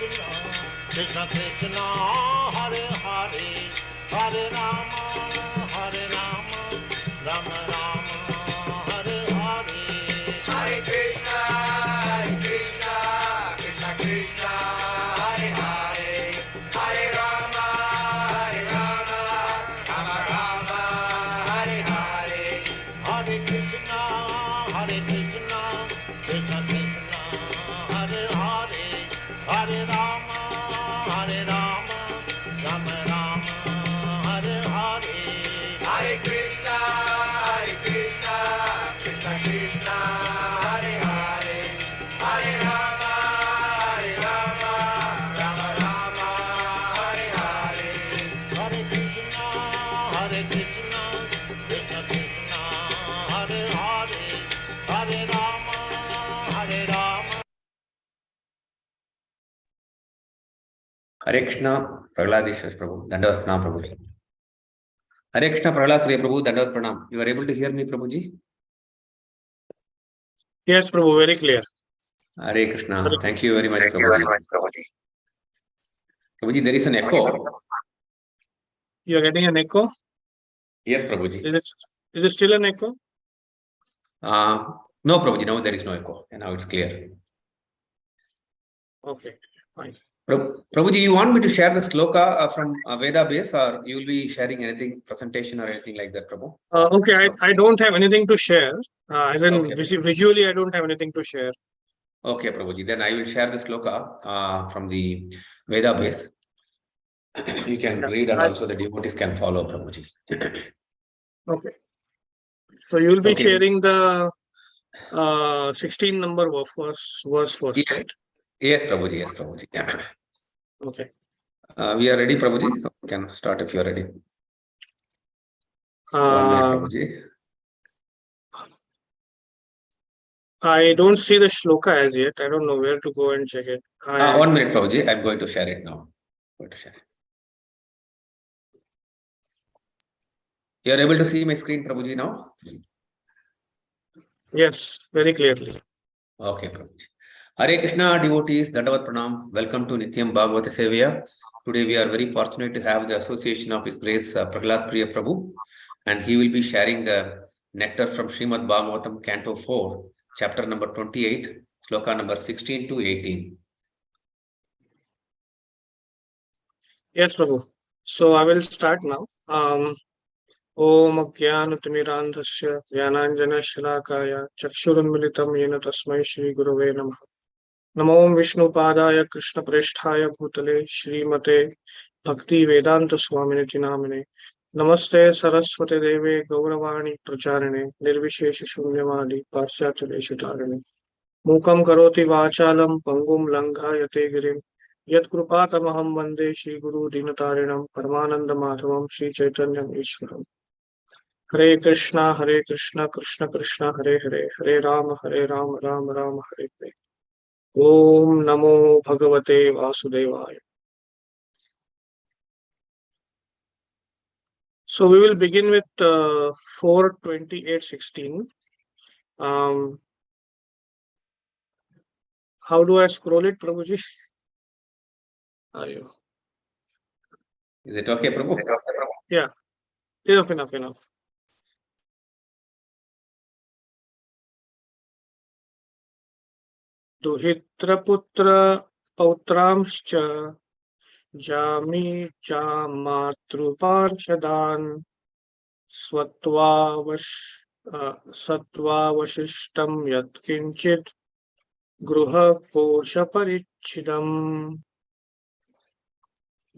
Krishna Krishna, Hare Hare, Hare Rama, Rama Rama, Hare Hare. Hare Krishna, Krishna Krishna, Hare Hare, Hare Rama, Rama Rama, Hare Hare. Hare Krishna, Krishna Krishna, Hare Hare, Hare Rama, Rama Rama, Hare Hare. Hare Krishna, Krishna Krishna, Hare Hare, Hare Rama, Rama Rama, Hare Hare. Hare Krishna, Krishna Krishna, Hare Hare, Hare Rama, Hare Krishna, Prahlad Prabhu, Dandavat Pranam Prabhu. Hare Krishna, Prahlad Priya Prabhu, Dandavat Pranam. You are able to hear me, Prabhuji? Yes, Prabhu, very clear. Hare Krishna. Thank you very much, Prabhuji. Prabhuji, there is an echo. You are getting an echo? Yes, Prabhuji. Is it still an echo? No, Prabhuji, now there is no echo. And now it's clear. Okay, fine. Prabhuji, you want me to share the sloka from Veda base, or you will be sharing anything, presentation or anything like that, Prabhu? Okay, I don't have anything to share. As in, okay. Visually, I don't have anything to share. Okay, Prabhuji. Then I will share the sloka from the Veda base. You can read, and also the devotees can follow, Prabhuji. Okay. So you will be sharing the 16 number verse first, yes. right? Yes, Prabhuji. Yes, Prabhuji. Okay. We are ready, Prabhuji. So we can start if you are ready. 1 minute, Prabhuji. I don't see the shloka as yet. I don't know where to go and check it. 1 minute, Prabhuji. I'm going to share it now. You are able to see my screen, Prabhuji, now? Yes, very clearly. Okay, Prabhuji. Hare Krishna devotees, Dandavat Pranam. Welcome to Nityam Bhagavata Sevaya. Today we are very fortunate to have the association of His Grace Prahlad Priya Prabhu, and he will be sharing the nectar from Srimad Bhagavatam, Canto 4, chapter number 28, sloka number 16 to 18. Yes, Prabhu. So I will start now. Om Jnanatimirandhasya Jnananjana Shalakaya Chakshurunmilitam Yena Tasmai Shri Gurave Namaha. Namo Vishnu Padaya Krishna Presthaya Bhutale Srimate Bhakti Vedanta Swaminiti Namine. Namaste Saraswati Deve Gauravani Pracharane Nirvishesha Shunyamadi Paschatya Deshatarane. Mukam Karoti Vachalam Pangum Langhayate Girim Yat Krupatamaham Vande Shri Guru Dinatarinam Paramananda Madhavam Shri Chaitanyam Ishwaram. Hare Krishna, Krishna Krishna, Hare Hare, Hare Rama, Rama Rama, Hare Hare. Om Namo Bhagavate Vasudevaya. So we will begin with 4:28:16. How do I scroll it, Prabhuji? Are you? Is it okay, Prabhu? Yeah, enough. Duhitra Pautramscha Jami Matruparshadan Satvavashishtam Yatkinchit Gruha Kosha Parichidam.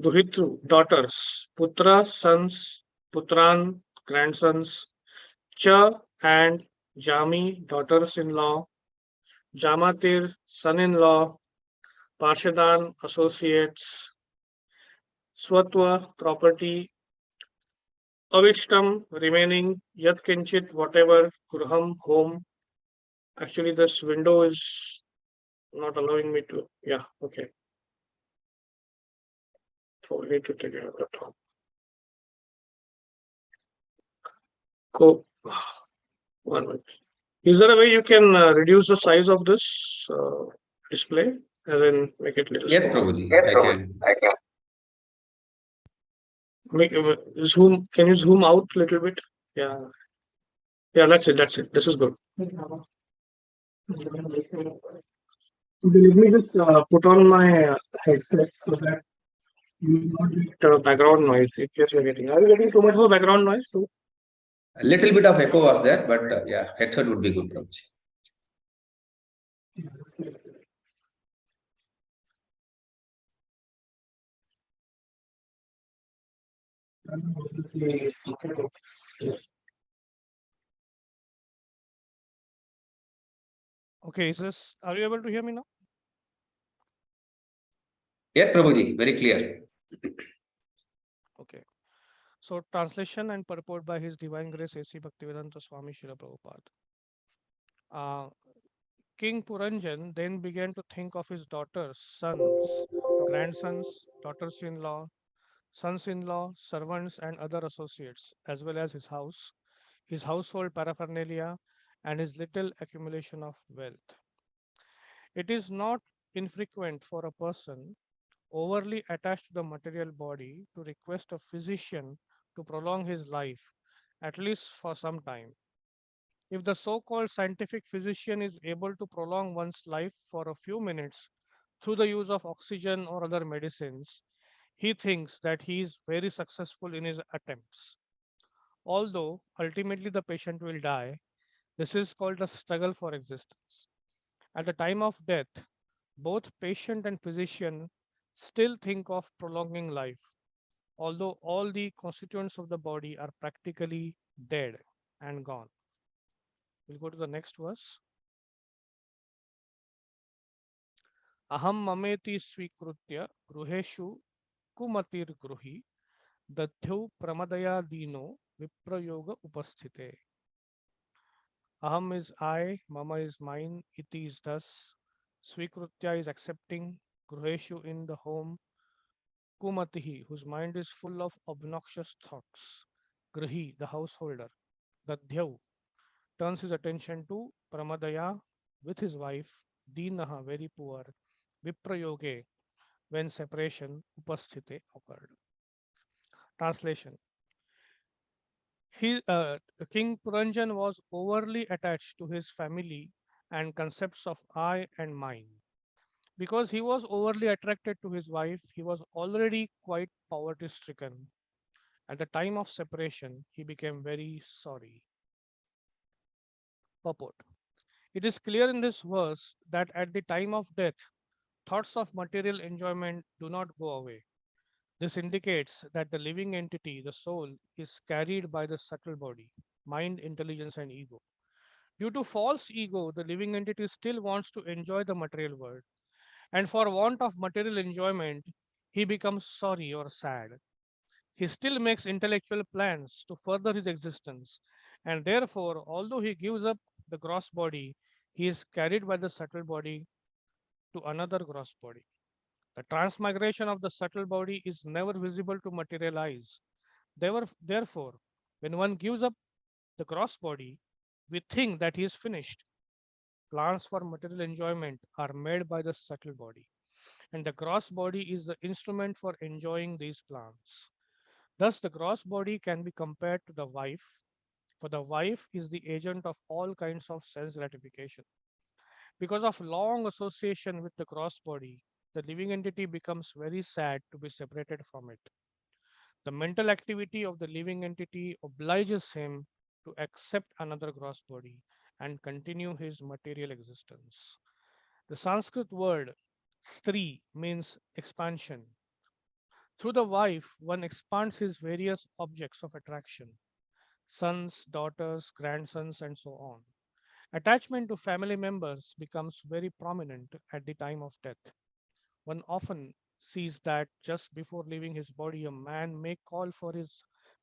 Duhitru, daughters, Putra, sons, Putran, grandsons, Cha and Jami, daughters-in-law, Jamatir, son-in-law, Parshadan, associates, Swatva, property, Avishtam, remaining, Yat Kinchit, whatever, Gruham, home. Actually, this window is not allowing me to, yeah, okay. So I need to take it out of the top. Go. 1 minute. Is there a way you can reduce the size of this display? as in make it little Yes, small. Prabhuji, Yes, I Prabhu. can. I can. Make zoom. Can you zoom out a little bit? Yeah. Yeah, that's it. That's it. This is good. Okay, let me just put on my headset so that you will not get background noise if you're getting. Are you getting too much of a background noise too? A little bit of echo was there, but yeah, headset would be good, Prabhuji. Okay, are you able to hear me now? Yes, Prabhuji, very clear. Okay. So translation and purport by His Divine Grace A.C. Bhaktivedanta Swami Srila Prabhupada. King Puranjan then began to think of his daughters, sons, grandsons, daughters-in-law, sons-in-law, servants, and other associates, as well as his house, his household paraphernalia, and his little accumulation of wealth. It is not infrequent for a person overly attached to the material body to request a physician to prolong his life, at least for some time. If the so called scientific physician is able to prolong one's life for a few minutes through the use of oxygen or other medicines, he thinks that he is very successful in his attempts. Although ultimately the patient will die, this is called a struggle for existence. At the time of death, both patient and physician still think of prolonging life, although all the constituents of the body are practically dead and gone. We'll go to the next verse. Aham mameti swikrutya gruheshu kumatir gruhi datyau pramadaya dino viprayoga upasthite. Aham is I, mama is mine, iti is thus, swikrutya is accepting, gruheshu in the home, kumatihi whose mind is full of obnoxious thoughts, grihi the householder, datyau turns his attention to pramadaya with his wife, dinaha very poor, viprayoge when separation upasthite occurred. Translation. King Puranjan was overly attached to his family and concepts of I and mine. Because he was overly attracted to his wife, he was already quite poverty stricken. At the time of separation, he became very sorry. Purport. It is clear in this verse that at the time of death, thoughts of material enjoyment do not go away. This indicates that the living entity, the soul, is carried by the subtle body, mind, intelligence, and ego. Due to false ego, the living entity still wants to enjoy the material world. And for want of material enjoyment, he becomes sorry or sad. He still makes intellectual plans to further his existence. And therefore, although he gives up the gross body, he is carried by the subtle body to another gross body. The transmigration of the subtle body is never visible to material eyes. Therefore, when one gives up the gross body, we think that he is finished. Plans for material enjoyment are made by the subtle body, and the gross body is the instrument for enjoying these plans. Thus, the gross body can be compared to the wife, for the wife is the agent of all kinds of sense gratification. Because of long association with the gross body, the living entity becomes very sad to be separated from it. The mental activity of the living entity obliges him to accept another gross body and continue his material existence. The Sanskrit word stri means expansion. Through the wife, one expands his various objects of attraction, sons, daughters, grandsons, and so on. Attachment to family members becomes very prominent at the time of death. One often sees that just before leaving his body, a man may call for his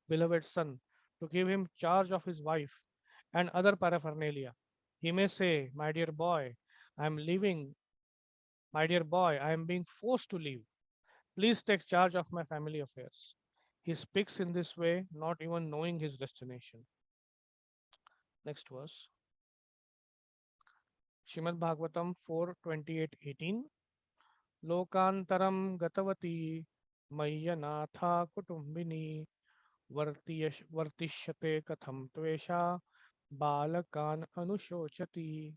beloved son to give him charge of his wife and other paraphernalia. He may say, my dear boy, I am leaving. My dear boy, I am being forced to leave. Please take charge of my family affairs. He speaks in this way, not even knowing his destination. Next verse. Shrimad Bhagavatam 4:28-18. Lokantaram gatavati mayyanatha kutumbini vartishyate katham tvesha balakan anushochati.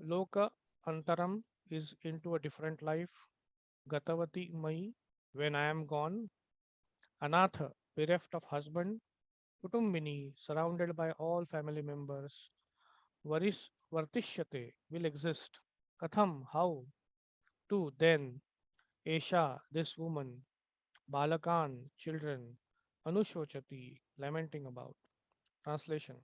Loka antaram is into a different life. Gatavati mai, when I am gone. Anatha, bereft of husband. Kutumbini, surrounded by all family members. Vartishyate, will exist. Katham, how? To, then. Esha, this woman. Balakan, children. Anushochati, lamenting about. Translation.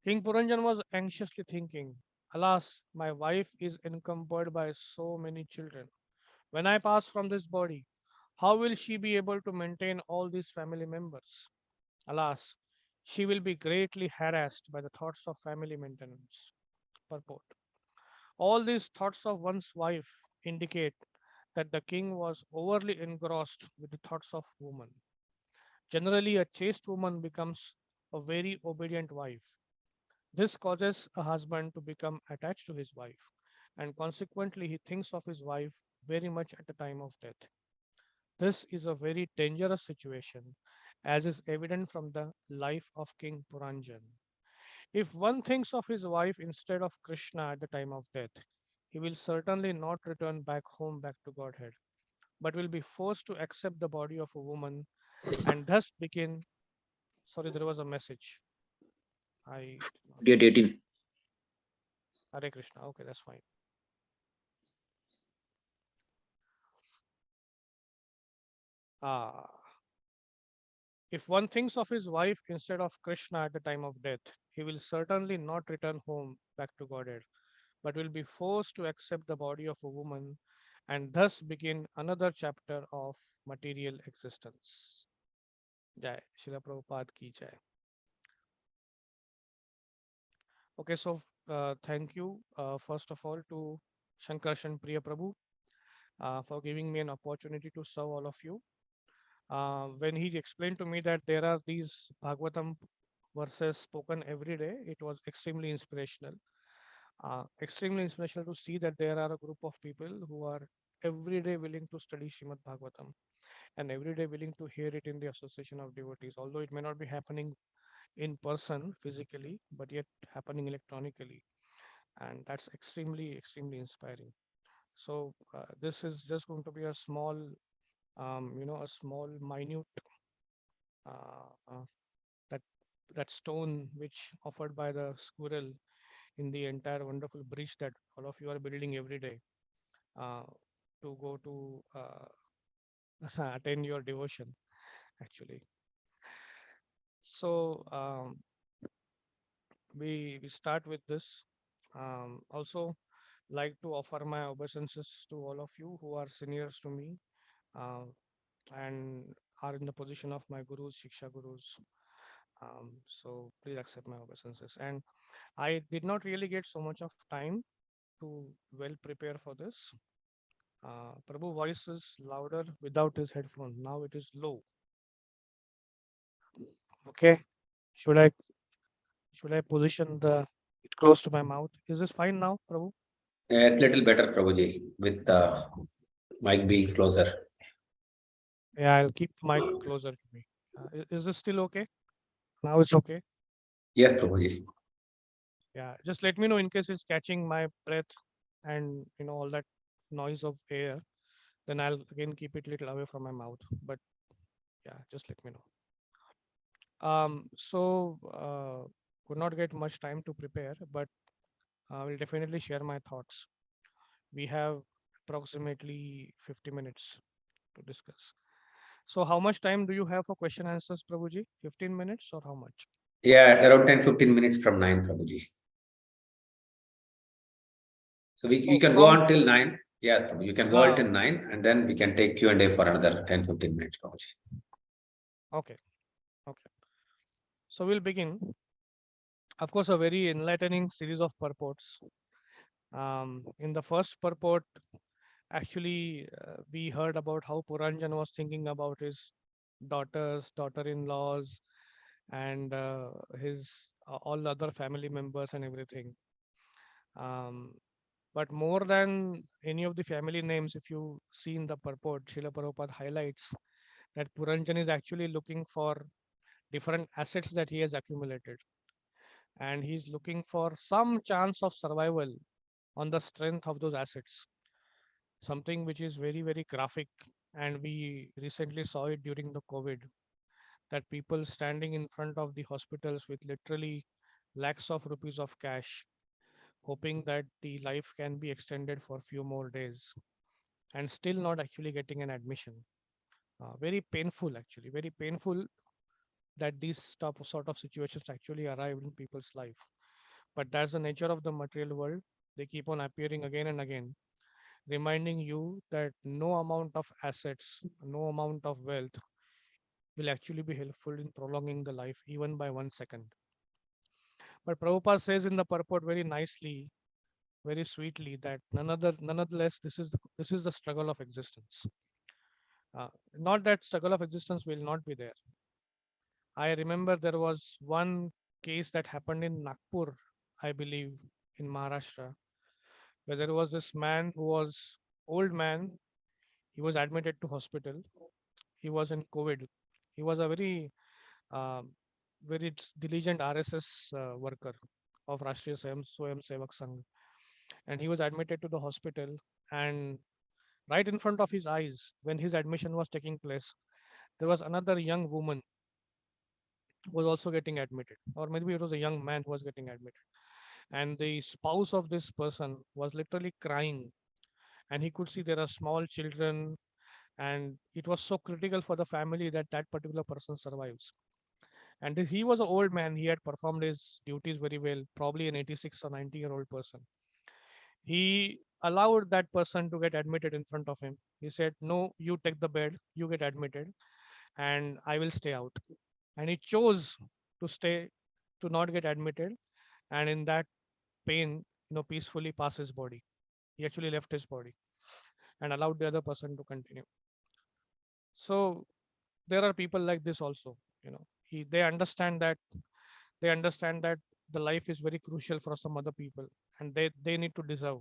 King Puranjan was anxiously thinking, alas, my wife is encumbered by so many children. When I pass from this body, how will she be able to maintain all these family members? Alas, she will be greatly harassed by the thoughts of family maintenance. Purport. All these thoughts of one's wife indicate that the king was overly engrossed with the thoughts of woman. Generally, a chaste woman becomes a very obedient wife. This causes a husband to become attached to his wife, and consequently, he thinks of his wife very much at the time of death. This is a very dangerous situation, as is evident from the life of King Puranjan. If one thinks of his wife instead of Krishna at the time of death, he will certainly not return back home, back to Godhead, but will be forced to accept the body of a woman and thus begin. Sorry, there was a message. I did not. Date 18. Hare Krishna. Okay, that's fine. Ah, if one thinks of his wife instead of Krishna at the time of death, he will certainly not return home back to Godhead, but will be forced to accept the body of a woman and thus begin another chapter of material existence. Jai, Srila Prabhupada ki jai. Okay, so thank you first of all to Shankarshan Priya Prabhu for giving me an opportunity to serve all of you. When he explained to me that there are these Bhagavatam verses spoken every day, it was extremely inspirational to see that there are a group of people who are every day willing to study Srimad Bhagavatam and every day willing to hear it in the association of devotees, although it may not be happening in person physically, but yet happening electronically. And that's extremely inspiring. So this is just going to be a small, a small minute uh, uh, that that stone which offered by the squirrel in the entire wonderful bridge that all of you are building every day uh, to go to attend your devotion actually. So we start with this. Also like to offer my obeisances to all of you who are seniors to me uh, and are in the position of my gurus, shiksha gurus. So please accept my obeisances. And I did not really get so much of time to well prepare for this. Prabhu voice is louder without his headphone. Now it is low. Okay. Should I position the it close to my mouth? Is this fine now, Prabhu? It's little better, Prabhuji, with the mic being closer. Yeah, I'll keep mic closer to me. Is this still okay? Now it's okay. Yes, Prabhuji. Yeah, just let me know in case it's catching my breath and all that noise of air. Then I'll again keep it little away from my mouth. But yeah, just let me know. So could not get much time to prepare, but I will definitely share my thoughts. We have approximately 50 minutes to discuss. So how much time do you have for question answers, Prabhuji? 15 minutes or how much? Yeah, around 10-15 minutes from 9, Prabhuji. So we can go on till 9. Yes, Prabhu, you can go on till 9 and then we can take Q&A for another 10-15 minutes, Prabhuji. Okay. Okay. So we'll begin. Of course, a very enlightening series of purports. In the first purport, actually, we heard about how Puranjan was thinking about his daughters, daughter-in-laws, and his all other family members and everything. Um, But more than any of the family names, if you see in the purport, Srila Prabhupada highlights that Puranjan is actually looking for different assets that he has accumulated. And he's looking for some chance of survival on the strength of those assets. Something which is very, very graphic. And we recently saw it during the COVID, that people standing in front of the hospitals with literally lakhs of rupees of cash, hoping that the life can be extended for a few more days and still not actually getting an admission. Very painful, actually, very painful that these sort of situations actually arrive in people's life. But that's the nature of the material world. They keep on appearing again and again, reminding you that no amount of assets, no amount of wealth will actually be helpful in prolonging the life even by 1 second. But Prabhupada says in the purport very nicely, very sweetly, that nonetheless, this is the struggle of existence. Not that struggle of existence will not be there. I remember there was one case that happened in Nagpur, I believe, in Maharashtra, where there was this man who was old man. He was admitted to hospital. He was in COVID. He was a uh, very diligent RSS worker of Rashtriya Swayam Sevak Sangh, and he was admitted to the hospital. And right in front of his eyes, when his admission was taking place, there was another young woman who was also getting admitted, or maybe it was a young man who was getting admitted. And the spouse of this person was literally crying, and he could see there are small children, and it was so critical for the family that that particular person survives. And he was an old man. He had performed his duties very well, probably an 86 or 90-year-old person. He allowed that person to get admitted in front of him. He said, "No, you take the bed, you get admitted, and I will stay out." And he chose to stay, to not get admitted, and in that pain, peacefully pass his body. He actually left his body and allowed the other person to continue. So there are people like this also. They understand that the life is very crucial for some other people, and they need to deserve.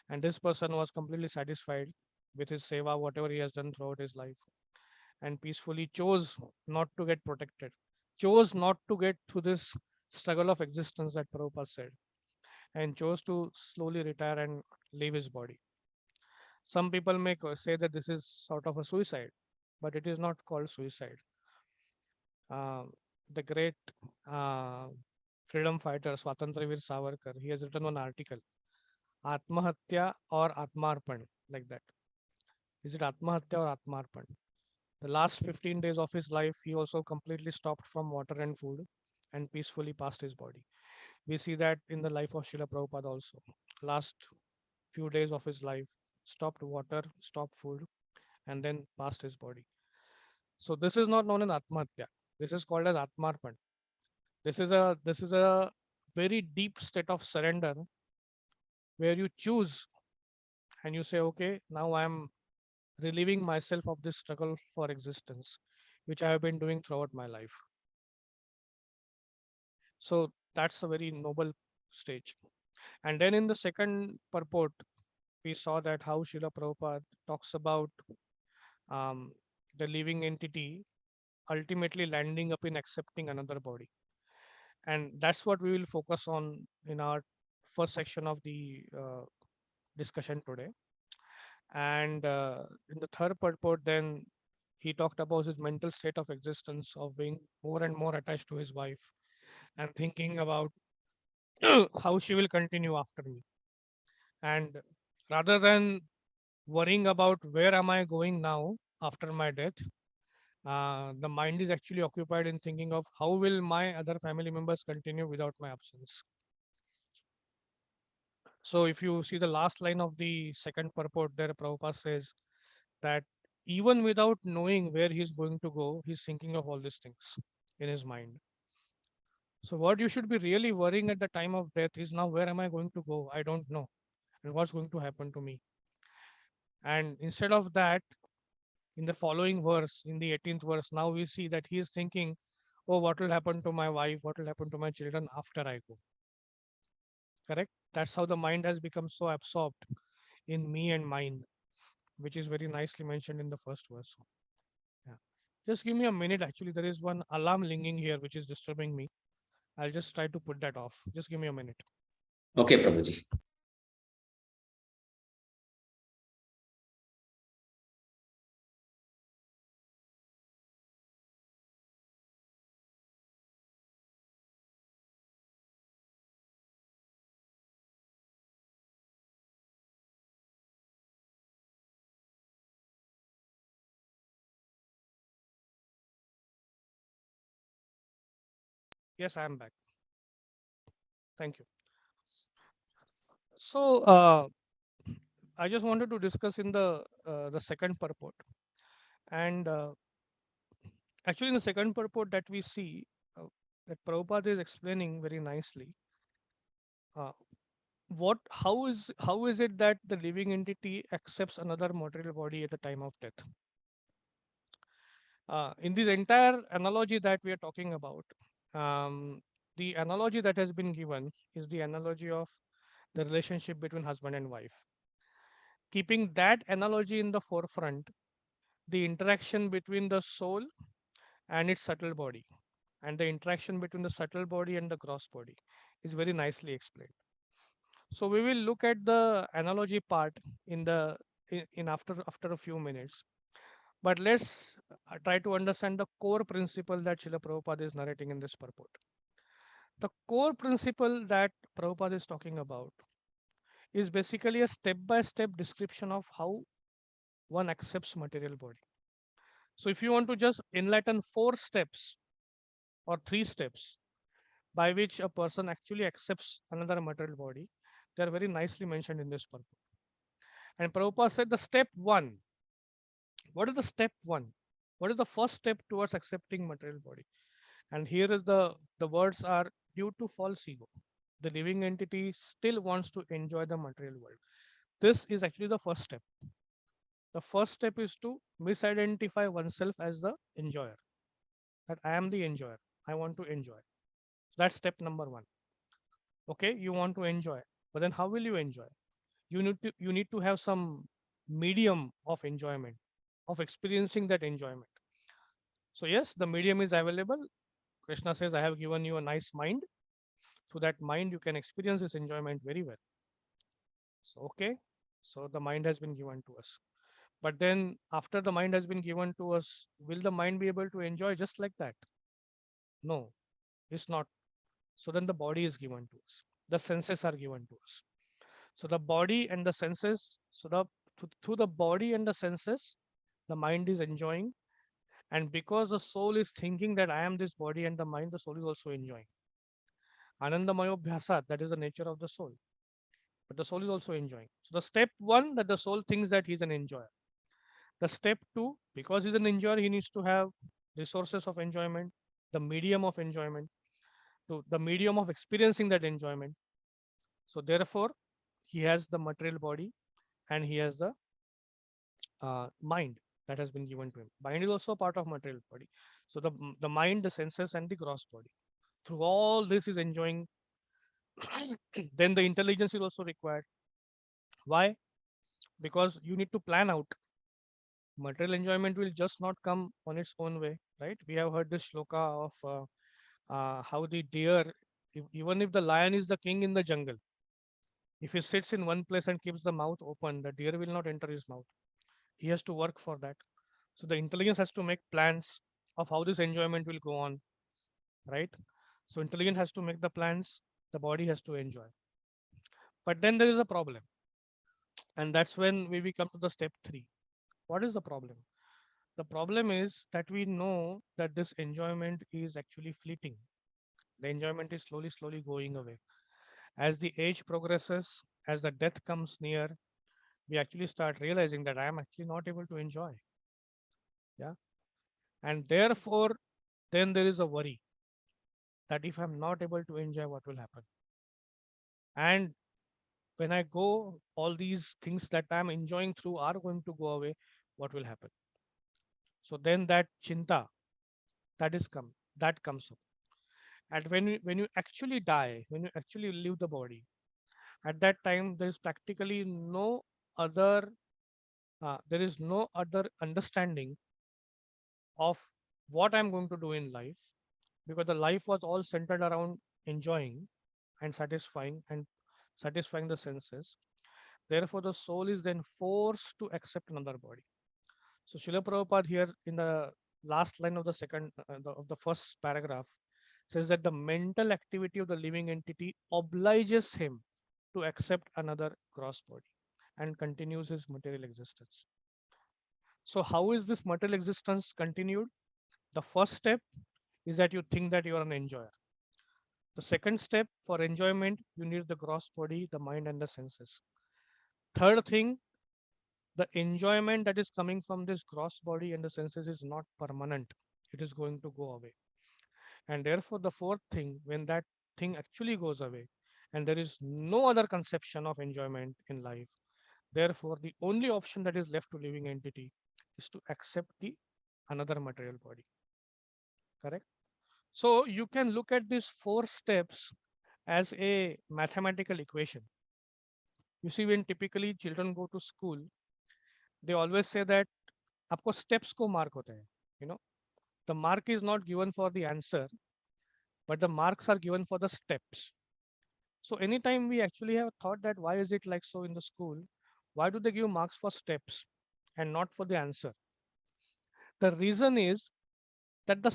And this person was completely satisfied with his seva, whatever he has done throughout his life, and peacefully chose not to get protected, chose not to get through this struggle of existence that Prabhupada said, and chose to slowly retire and leave his body. Some people may say that this is sort of a suicide, but it is not called suicide. Uh, the great uh, freedom fighter Swatantravir Savarkar, he has written one article, Atmahatya or Atmarpan, like that. Is it Atmahatya or Atmarpan? The last 15 days of his life, he also completely stopped from water and food and peacefully passed his body. We see that in the life of Srila Prabhupada also. Last few days of his life, stopped water, stopped food, and then passed his body. So this is not known as Atmahatya. This is called as Atmarpan. This is a very deep state of surrender where you choose and you say, okay, now I'm relieving myself of this struggle for existence, which I have been doing throughout my life. So that's a very noble stage. And then in the second purport, we saw that how Srila Prabhupada talks about um, the living entity ultimately landing up in accepting another body. And that's what we will focus on in our first section of the discussion today. And in the third purport, then he talked about his mental state of existence of being more and more attached to his wife and thinking about how she will continue after me. And rather than worrying about where am I going now after my death, the mind is actually occupied in thinking of how will my other family members continue without my absence. So if you see the last line of the second purport there, Prabhupada says that even without knowing where he's going to go, he's thinking of all these things in his mind. So what you should be really worrying at the time of death is, now where am I going to go? I don't know. And what's going to happen to me? And instead of that, in the following verse, in the 18th verse, now we see that he is thinking, oh, what will happen to my wife? What will happen to my children after I go? Correct? That's how the mind has become so absorbed in me and mine, which is very nicely mentioned in the first verse. Yeah. Just give me a minute. Actually, there is one alarm ringing here which is disturbing me. I'll just try to put that off. Just give me a minute. Okay, Prabhuji. Yes, I am back. Thank you. So I just wanted to discuss in the second purport, and actually in the second purport that we see that Prabhupada is explaining very nicely. Uh, how is it that the living entity accepts another material body at the time of death? In this entire analogy that we are talking about, the analogy that has been given is the analogy of the relationship between husband and wife. Keeping that analogy in the forefront, the interaction between the soul and its subtle body, and the interaction between the subtle body and the gross body is very nicely explained. So we will look at the analogy part in the in after a few minutes. But let's try to understand the core principle that Srila Prabhupada is narrating in this purport. The core principle that Prabhupada is talking about is basically a step-by-step description of how one accepts material body. So if you want to just enlighten 4 steps or 3 steps by which a person actually accepts another material body, they are very nicely mentioned in this purport. And Prabhupada said the step one. What is the step one? What is the first step towards accepting material body? And here is the words are due to false ego. The living entity still wants to enjoy the material world. This is actually the first step. The first step is to misidentify oneself as the enjoyer. That I am the enjoyer. I want to enjoy. That's step number one. Okay, you want to enjoy, but then how will you enjoy? You need to have some medium of enjoyment, of experiencing that enjoyment. So yes, the medium is available. Krishna says, I have given you a nice mind. Through that mind, you can experience this enjoyment very well. So, okay. So the mind has been given to us. But then after the mind has been given to us, will the mind be able to enjoy just like that? No, it's not. So then the body is given to us. The senses are given to us. So the body and the senses, so through the body and the senses, the mind is enjoying. And because the soul is thinking that I am this body and the mind, the soul is also enjoying. Anandamayo bhyasa, that is the nature of the soul. But the soul is also enjoying. So the step one, that the soul thinks that he's an enjoyer. The step two, because he's an enjoyer, he needs to have resources of enjoyment, the medium of enjoyment, to the medium of experiencing that enjoyment. So therefore, he has the material body and he has the mind that has been given to him. Mind is also part of material body. So the mind, the senses, and the gross body. Through all this is enjoying. Then the intelligence is also required. Why? Because you need to plan out. Material enjoyment will just not come on its own way, right? We have heard this shloka of how the deer, even if the lion is the king in the jungle, if he sits in one place and keeps the mouth open, the deer will not enter his mouth. He has to work for that. So the intelligence has to make plans of how this enjoyment will go on, right? So intelligence has to make the plans, the body has to enjoy. But then there is a problem. And that's when we come to the step three. What is the problem? The problem is that we know that this enjoyment is actually fleeting. The enjoyment is slowly going away. As the age progresses, as the death comes near, we actually start realizing that I am actually not able to enjoy. Yeah. And therefore, then there is a worry that if I'm not able to enjoy, what will happen? And when I go, all these things that I'm enjoying through are going to go away. What will happen? So then that chinta that comes up. And when you actually die, when you actually leave the body, At that time, there is practically no other there is no other understanding of what I'm going to do in life, because the life was all centered around enjoying and satisfying the senses. Therefore, the soul is then forced to accept another body. So Srila Prabhupada here in the last line of the of the first paragraph says that the mental activity of the living entity obliges him to accept another gross body and continues his material existence. So how is this material existence continued? The first step is that you think that you are an enjoyer. The second step, for enjoyment, you need the gross body, the mind, and the senses. Third thing, the enjoyment that is coming from this gross body and the senses is not permanent. It is going to go away. And therefore, the fourth thing, when that thing actually goes away and there is no other conception of enjoyment in life, therefore, the only option that is left to living entity is to accept the another material body. Correct? So you can look at these four steps as a mathematical equation. You see, when typically children go to school, they always say that आपको steps को mark होते हैं. You know, the mark is not given for the answer, but the marks are given for the steps. So anytime we actually have thought that why is it like so in the school, why do they give marks for steps and not for the answer? The reason is that the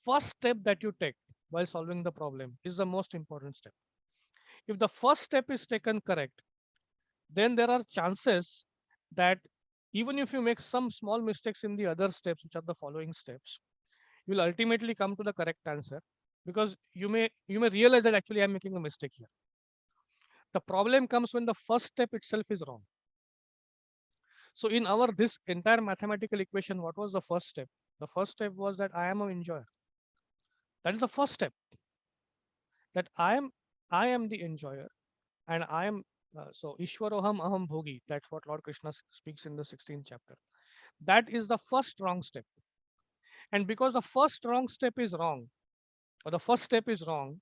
first step that you take while solving the problem is the most important step. If the first step is taken correct, then there are chances that even if you make some small mistakes in the other steps, which are the following steps, you will ultimately come to the correct answer, because you may realize that actually I'm making a mistake here. The problem comes when the first step itself is wrong. So in our this entire mathematical equation, what was the first step? The first step was that I am an enjoyer. That is the first step. That I am the enjoyer, and I am so Ishwaroham Aham Bhogi. That's what Lord Krishna speaks in the 16th chapter. That is the first wrong step. And because the first wrong step is wrong, or the first step is wrong,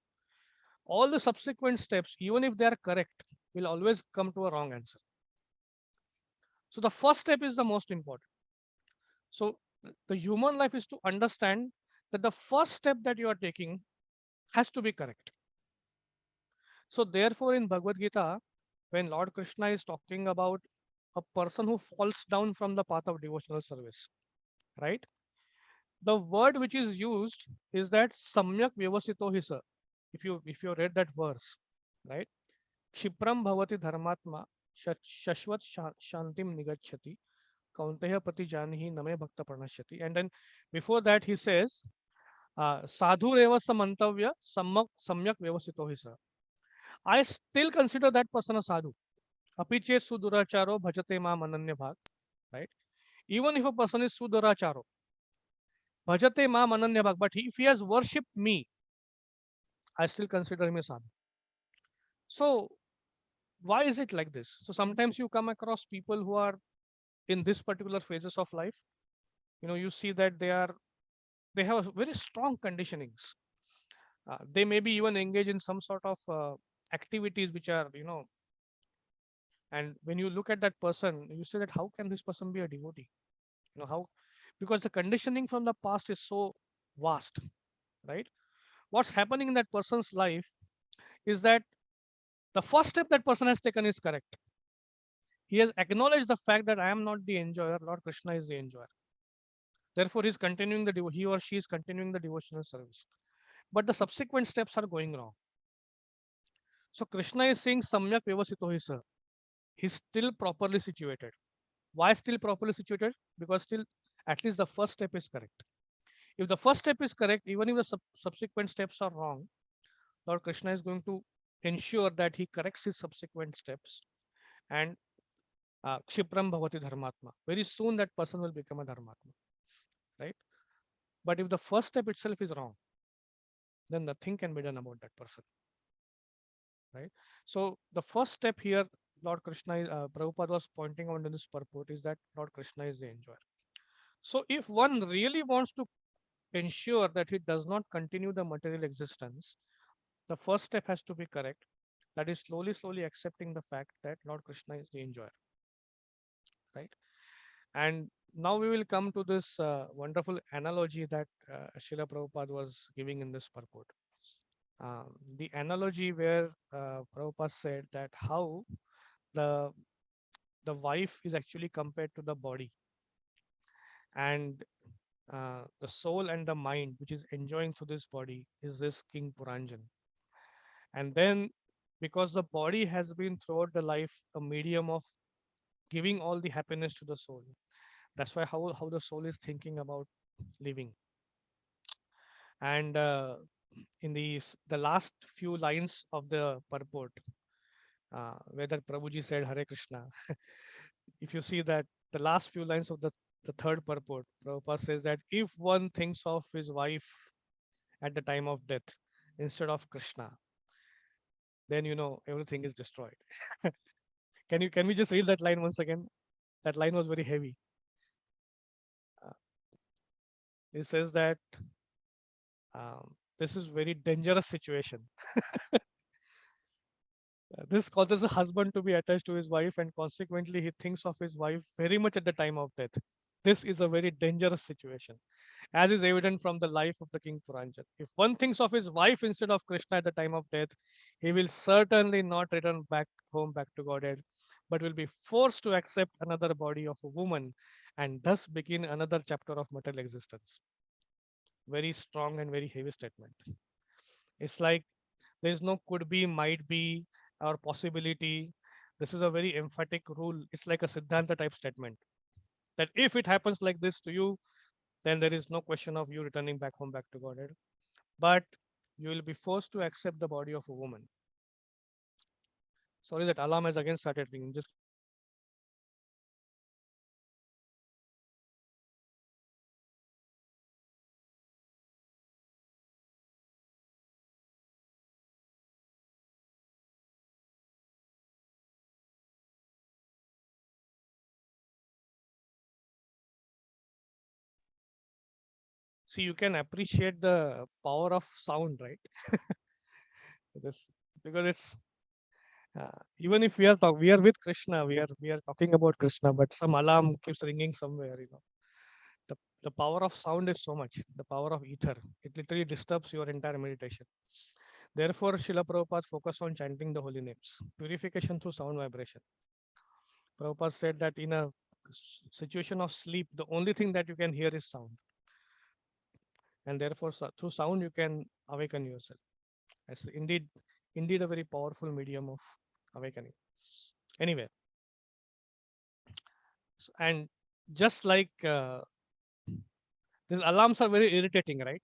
all the subsequent steps, even if they are correct, will always come to a wrong answer. So the first step is the most important. So the human life is to understand that the first step that you are taking has to be correct. So therefore, in Bhagavad Gita, when Lord Krishna is talking about a person who falls down from the path of devotional service, right? The word which is used is that samyak vyavasito hisa. If you read that verse, right? Kshipram bhavati dharmatma shashvat shantim nigachati kaunteya pati janihi name bhakta pranashyati. And then before that he says sadhu reva samantavya samyak vyavasito hisa. I still consider that person a sadhu. Apiche suduracharo bhajate ma mananya bhag, right? Even if a person is suduracharo, bhajate ma mananya bhag, but if he has worshipped me, I still consider him a sadhu. So why is it like this? So sometimes you come across people who are in this particular phases of life. You know, you see that they have very strong conditionings. They maybe even engage in some sort of activities which are, and when you look at that person, you say that how can this person be a devotee? You know how, because the conditioning from the past is so vast, right? What's happening in that person's life is that the first step that person has taken is correct. He has acknowledged the fact that I am not the enjoyer, Lord Krishna is the enjoyer. Therefore, he or she is continuing the devotional service. But the subsequent steps are going wrong. So Krishna is saying Samyak Vyavasito hi sir. He's still properly situated. Why still properly situated? Because still at least the first step is correct. If the first step is correct, even if the subsequent steps are wrong, Lord Krishna is going to ensure that he corrects his subsequent steps, and Kshipram Bhavati Dharmatma. Very soon that person will become a Dharmatma, right? But if the first step itself is wrong, then nothing can be done about that person, right? So the first step here, Lord Krishna, Prabhupada was pointing out in this purport is that Lord Krishna is the enjoyer. So if one really wants to ensure that he does not continue the material existence, the first step has to be correct. That is slowly accepting the fact that Lord Krishna is the enjoyer, right? And now we will come to this wonderful analogy that Srila Prabhupada was giving in this purport. The analogy where Prabhupada said that how the the wife is actually compared to the body, and the soul and the mind which is enjoying through this body is this King Puranjan. And then because the body has been throughout the life a medium of giving all the happiness to the soul, that's why how the soul is thinking about living. And in the last few lines of the purport, whether Prabhuji said Hare Krishna, if you see that the last few lines of the third purport, Prabhupada says that if one thinks of his wife at the time of death instead of Krishna, then everything is destroyed. Can we just read that line once again? That line was very heavy. Uh, it says that this is very dangerous situation. This causes a husband to be attached to his wife, and consequently, he thinks of his wife very much at the time of death. This is a very dangerous situation, as is evident from the life of the King Puranjan. If one thinks of his wife instead of Krishna at the time of death, he will certainly not return back home, back to Godhead, but will be forced to accept another body of a woman and thus begin another chapter of material existence. Very strong and very heavy statement. It's like there is no could be, might be, or possibility. This is a very emphatic rule. It's like a Siddhanta type statement that if it happens like this to you, then there is no question of you returning back home, back to Godhead. But you will be forced to accept the body of a woman. Sorry, that alarm has again started ringing. Just see, you can appreciate the power of sound, right? This because it's even if we are with Krishna, we are talking about Krishna, but some alarm keeps ringing somewhere. The power of sound is so much, the power of ether. It literally disturbs your entire meditation. Therefore, Srila Prabhupada focused on chanting the holy names, purification through sound vibration. Prabhupada said that in a situation of sleep, the only thing that you can hear is sound. And therefore, through sound, you can awaken yourself. It's indeed a very powerful medium of awakening. Anyway, and just like these alarms are very irritating, right?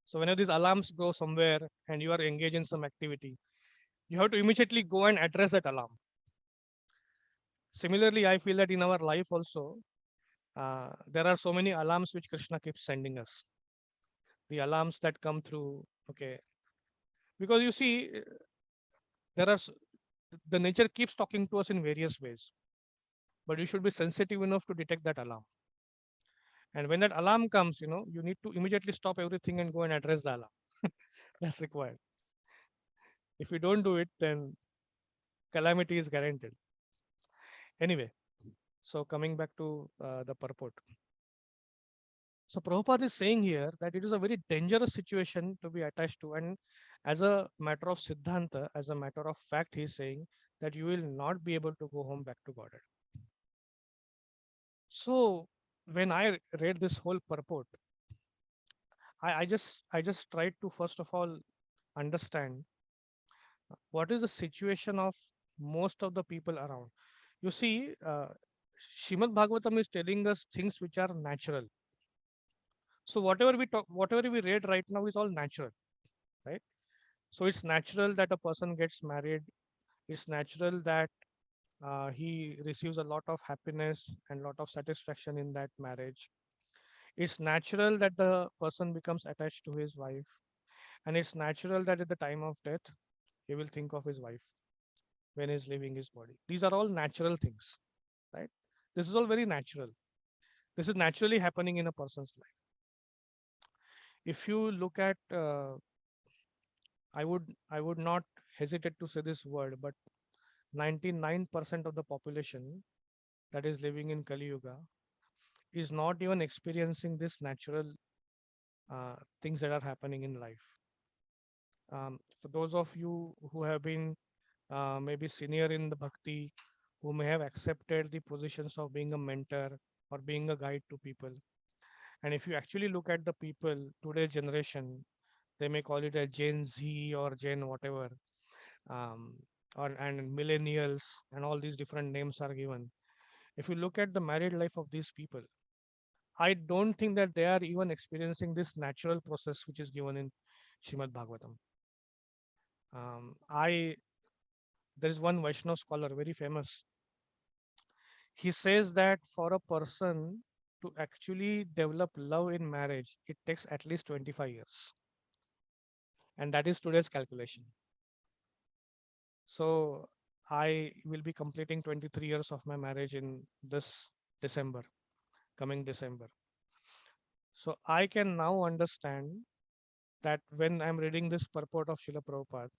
So whenever these alarms go somewhere and you are engaged in some activity, you have to immediately go and address that alarm. Similarly, I feel that in our life also, there are so many alarms which Krishna keeps sending us. The alarms that come through, okay, because you see, there are the nature keeps talking to us in various ways, but you should be sensitive enough to detect that alarm. And when that alarm comes, you need to immediately stop everything and go and address the alarm. That's required. If you don't do it, then calamity is guaranteed. Anyway, so coming back to the purport. So Prabhupada is saying here that it is a very dangerous situation to be attached to. And as a matter of Siddhanta, as a matter of fact, he is saying that you will not be able to go home back to Godhead. So when I read this whole purport, I just tried to first of all understand what is the situation of most of the people around. You see, Shrimad Bhagavatam is telling us things which are natural. So whatever we talk, whatever we read right now is all natural, right? So it's natural that a person gets married. It's natural that he receives a lot of happiness and lot of satisfaction in that marriage. It's natural that the person becomes attached to his wife, and it's natural that at the time of death, he will think of his wife when he's leaving his body. These are all natural things, right? This is all very natural. This is naturally happening in a person's life. If you look at, I would not hesitate to say this word, but 99% of the population that is living in Kali Yuga is not even experiencing this natural things that are happening in life. For those of you who have been maybe senior in the bhakti, who may have accepted the positions of being a mentor or being a guide to people, and if you actually look at the people today's generation, they may call it a Gen Z or Gen whatever, um, or and millennials, and all these different names are given. If you look at the married life of these people, I don't think that they are even experiencing this natural process which is given in Shrimad Bhagavatam. I There is one Vaishnava scholar, very famous. He says that for a person to actually develop love in marriage, it takes at least 25 years, and that is today's calculation. So I will be completing 23 years of my marriage in this December, coming December. So I can now understand that when I'm reading this purport of Srila Prabhupada,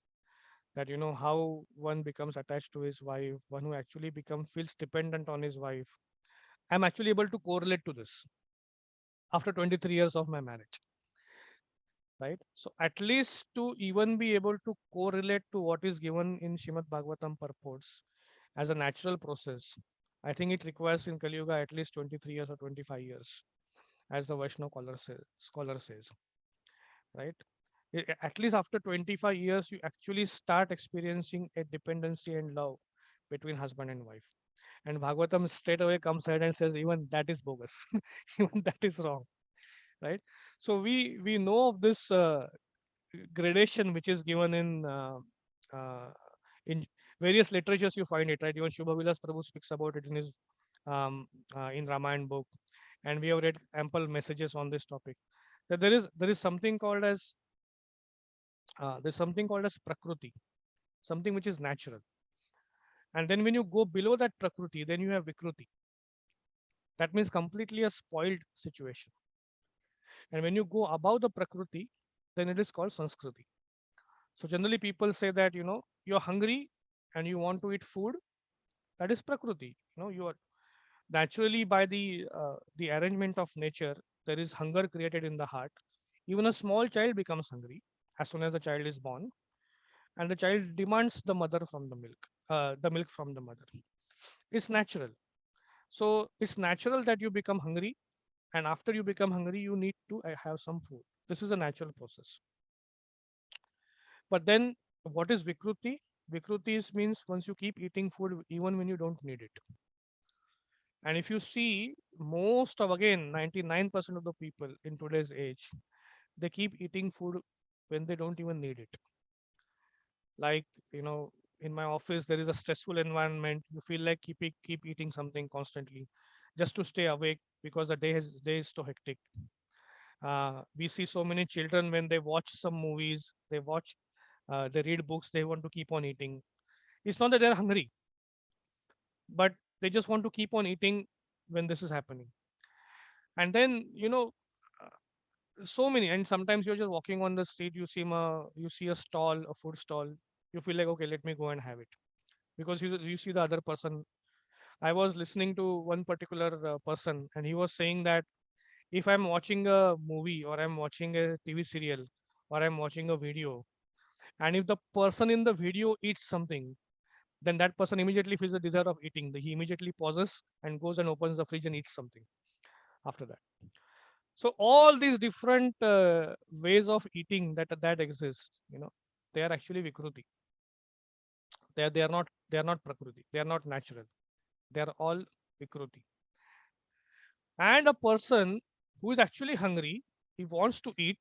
that how one becomes attached to his wife, one who actually become feels dependent on his wife. I'm actually able to correlate to this after 23 years of my marriage, right? So at least to even be able to correlate to what is given in Shrimad Bhagavatam purports as a natural process, I think it requires in Kali Yuga at least 23 years or 25 years, as the Vaishnava scholar says, right? At least after 25 years, you actually start experiencing a dependency and love between husband and wife. And Bhagavatam straight away comes ahead and says, even that is bogus, even that is wrong, right? So we know of this gradation which is given uh, in various literatures. You find it, right? Even Shubha Vilas Prabhu speaks about it in his in Ramayan book, and we have read ample messages on this topic. That there is something called as Prakriti, something which is natural, and then when you go below that Prakriti, then you have Vikruti. That means completely a spoiled situation. And when you go above the Prakriti, then it is called Sanskriti. So generally people say that you're hungry and you want to eat food. That is Prakriti. You are naturally, by the arrangement of nature, there is hunger created in the heart. Even a small child becomes hungry as soon as the child is born, and the child demands the milk from the mother. It's natural. So it's natural that you become hungry, and after you become hungry, you need to have some food. This is a natural process. But then, what is Vikruti? Vikruti means once you keep eating food even when you don't need it. And if you see, most of, again, 99% of the people in today's age, they keep eating food when they don't even need it. Like, in my office, there is a stressful environment. You feel like keep eating something constantly just to stay awake because the day is so hectic. We see so many children when they watch some movies, they read books, they want to keep on eating. It's not that they're hungry, but they just want to keep on eating when this is happening. And then so many, and sometimes you're just walking on the street, you see a stall, a food stall, you feel like, okay, let me go and have it, because you see the other person. I was listening to one particular person, and he was saying that if I'm watching a movie or I'm watching a TV serial or I'm watching a video, and if the person in the video eats something, then that person immediately feels the desire of eating. He immediately pauses and goes and opens the fridge and eats something after that. So all these different ways of eating that exist, they are actually Vikruti. They are not Prakriti. They are not natural. They are all Vikruti. And a person who is actually hungry, he wants to eat,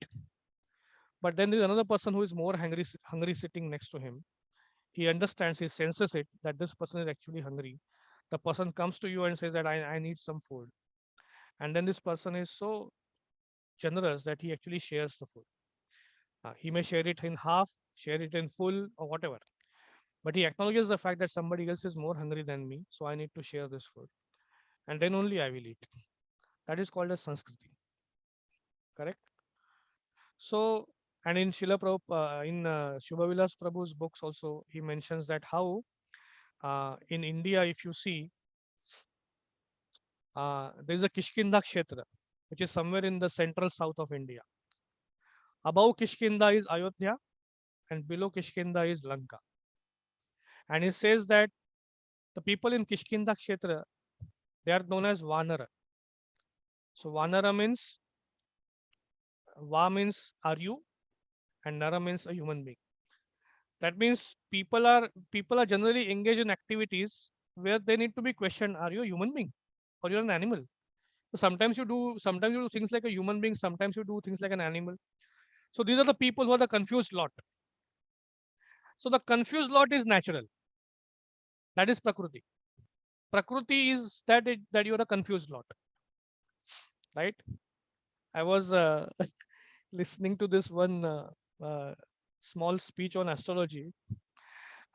but then there's another person who is more hungry sitting next to him. He understands, he senses it that this person is actually hungry. The person comes to you and says that I need some food. And then this person is so generous that he actually shares the food. He may share it in half, share it in full, or whatever. But he acknowledges the fact that somebody else is more hungry than me, so I need to share this food. And then only I will eat. That is called as Sanskriti. Correct? So And in Srila Prabhupada, in Shubhavilas Prabhu's books also, he mentions that how in India, if you see, there is a Kishkinda Kshetra, which is somewhere in the central south of India. Above Kishkinda is Ayodhya, and below Kishkinda is Lanka. And he says that the people in Kishkinda Kshetra, they are known as Vanara. So Vanara means, Va means are you, and Nara means a human being. That means people are generally engaged in activities where they need to be questioned: are you a human being or you're an animal? So sometimes you do things like a human being, sometimes you do things like an animal. So these are the people who are the confused lot. So the confused lot is natural. That is Prakriti. Prakriti is that you're a confused lot, right? I was listening to this one uh, small speech on astrology,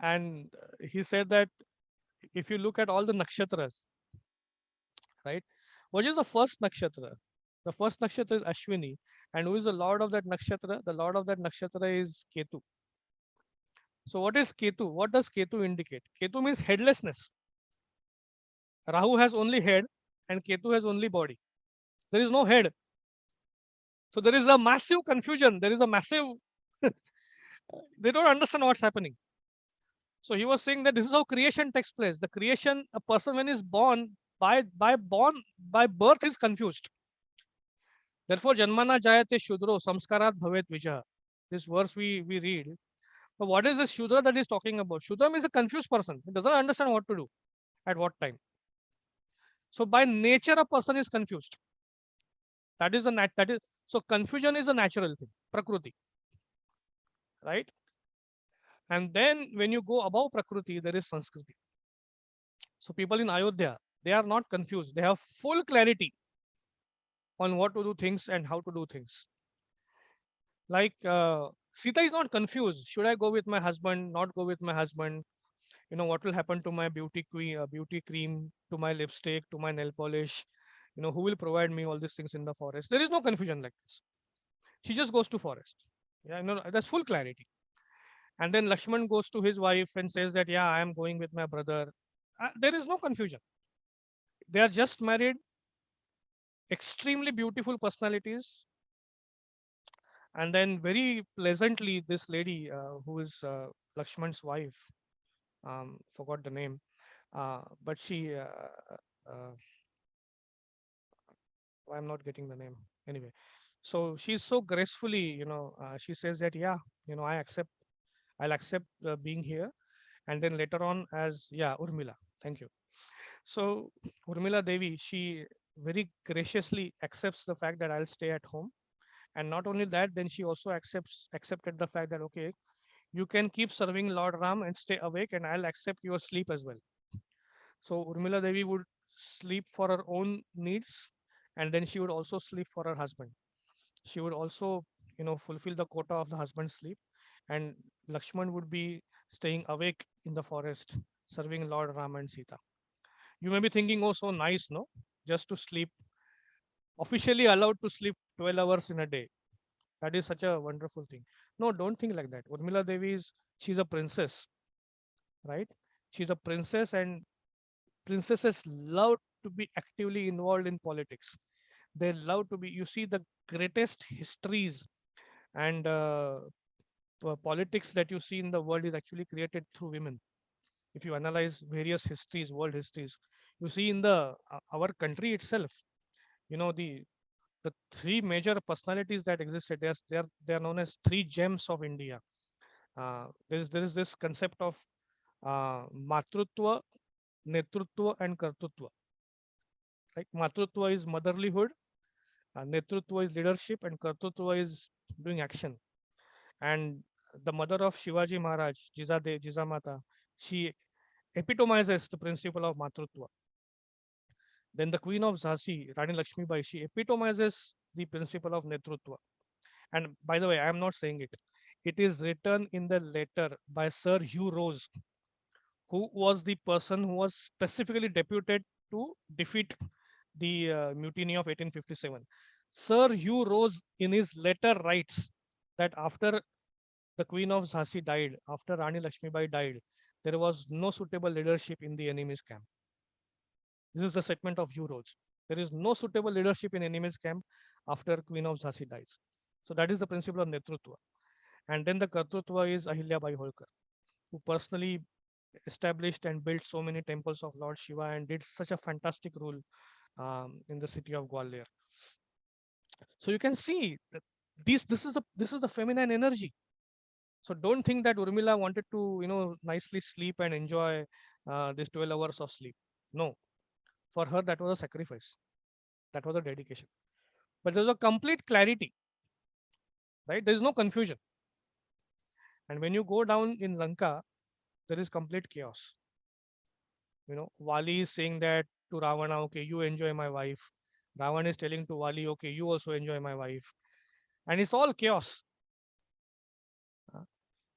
and he said that if you look at all the nakshatras, right? What is the first nakshatra? The first nakshatra is Ashwini, and who is the lord of that nakshatra? The lord of that nakshatra is Ketu. So what is Ketu? What does Ketu indicate? Ketu means headlessness. Rahu has only head, and Ketu has only body. There is no head. So there is a massive confusion. There is a massive. They don't understand what's happening. So he was saying that this is how creation takes place. The creation, a person when is born by birth is confused. Therefore, Janmana Jayate Shudro Samskarat Bhavet Vijah. This verse we read. But what is this Shudra that he's talking about? Shudra means a confused person. He doesn't understand what to do at what time. So by nature, a person is confused. That is that is so confusion is a natural thing, Prakriti. Right? And then when you go above Prakriti, there is Sanskriti. So people in Ayodhya, they are not confused. They have full clarity on what to do things and how to do things. Like Sita is not confused. Should I go with my husband? Not go with my husband? What will happen to my beauty cream, to my lipstick, to my nail polish? Who will provide me all these things in the forest? There is no confusion like this. She just goes to forest. Yeah, that's full clarity. And then Lakshman goes to his wife and says that, yeah, I am going with my brother. There is no confusion. They are just married, extremely beautiful personalities. And then very pleasantly, this lady who is Lakshman's wife, forgot the name, but she, I'm not getting the name anyway. So she's so gracefully, she says that, yeah, I'll accept being here. And then later on Urmila, thank you. So Urmila Devi, she very graciously accepts the fact that I'll stay at home. And not only that, then she also accepted the fact that, okay, you can keep serving Lord Ram and stay awake, and I'll accept your sleep as well. So Urmila Devi would sleep for her own needs, and then she would also sleep for her husband. She would also, fulfill the quota of the husband's sleep, and Lakshman would be staying awake in the forest, serving Lord Ram and Sita. You may be thinking, oh, so nice, no? Just to sleep, officially allowed to sleep 12 hours in a day. That is such a wonderful thing. No, don't think like that. Urmila Devi she's a princess, right? She's a princess, and princesses love to be actively involved in politics. They love to be, you see, the greatest histories and politics that you see in the world is actually created through women. If you analyze various histories, world histories, you see in the our country itself, the three major personalities that existed, they are known as three gems of India. There is this concept of matrutva, netrutva, and kartutva. Like matrutva is motherlyhood, netrutva is leadership, and kartutva is doing action. And the mother of Shivaji Maharaj, Jizamata, she epitomizes the principle of matrutva. Then the Queen of Jhansi, Rani Lakshmibai, she epitomizes the principle of netrutva. And by the way, I am not saying it. It is written in the letter by Sir Hugh Rose, who was the person who was specifically deputed to defeat the mutiny of 1857. Sir Hugh Rose in his letter writes that after the Queen of Jhansi died, after Rani Lakshmibai died, there was no suitable leadership in the enemy's camp. This is the statement of Euros. There is no suitable leadership in enemy's camp after Queen of Jhansi dies. So that is the principle of Netrutva. And then the Kartrutva is Ahilya Bai Holkar, who personally established and built so many temples of Lord Shiva and did such a fantastic rule in the city of Gwalior. So you can see that this is the feminine energy. So don't think that Urmila wanted to nicely sleep and enjoy these 12 hours of sleep. No, for her that was a sacrifice. That was a dedication. But there's a complete clarity, right? There is no confusion. And when you go down in Lanka, there is complete chaos. Vali is saying that to Ravana, okay, you enjoy my wife. Ravan is telling to Vali, okay, you also enjoy my wife. And it's all chaos.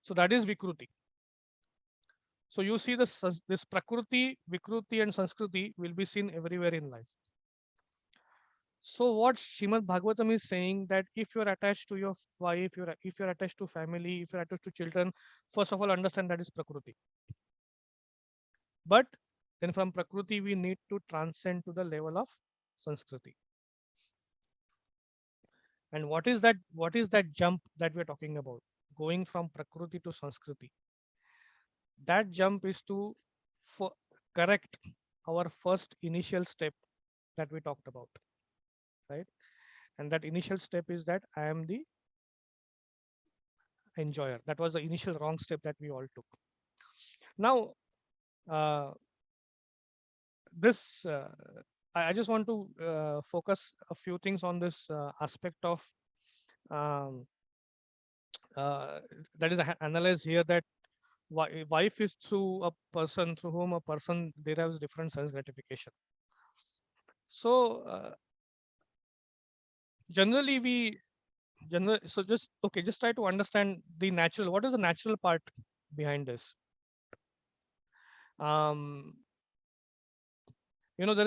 So that is Vikruti. So you see this Prakruti, Vikruti, and Sanskriti will be seen everywhere in life. So what Srimad Bhagavatam is saying that if you're attached to your wife, if you're attached to family, if you're attached to children, first of all, understand that is Prakruti. But then from Prakriti, we need to transcend to the level of Sanskriti. And what is that jump that we're talking about? Going from Prakriti to Sanskriti. That jump is to correct our first initial step that we talked about, right? And that initial step is that I am the enjoyer. That was the initial wrong step that we all took. Now, I just want to focus a few things on this aspect of um, that is analyzed here, that wife is through whom a person derives different sense gratification. So just try to understand what is the natural part behind this. There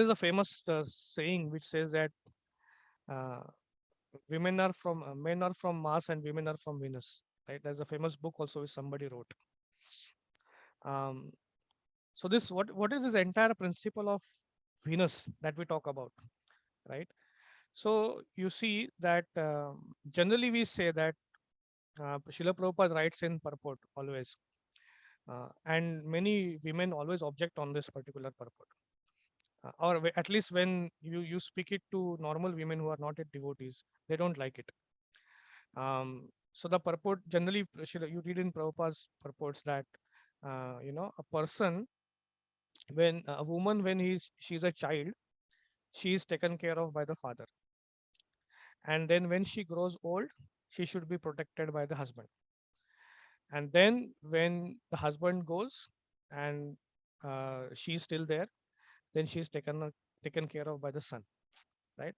is a famous saying which says that men are from Mars and women are from Venus, right? There's a famous book also which somebody wrote. So what is this entire principle of Venus that we talk about, right? So you see that generally we say that Srila Prabhupada writes in purport always, and many women always object on this particular purport. Or at least when you speak it to normal women who are not yet devotees, they don't like it. So the purport generally, you read in Prabhupada's purports that a person, when a woman, when she's a child, she is taken care of by the father, and then when she grows old, she should be protected by the husband, and then when the husband goes and she's still there, then she's taken care of by the son, right?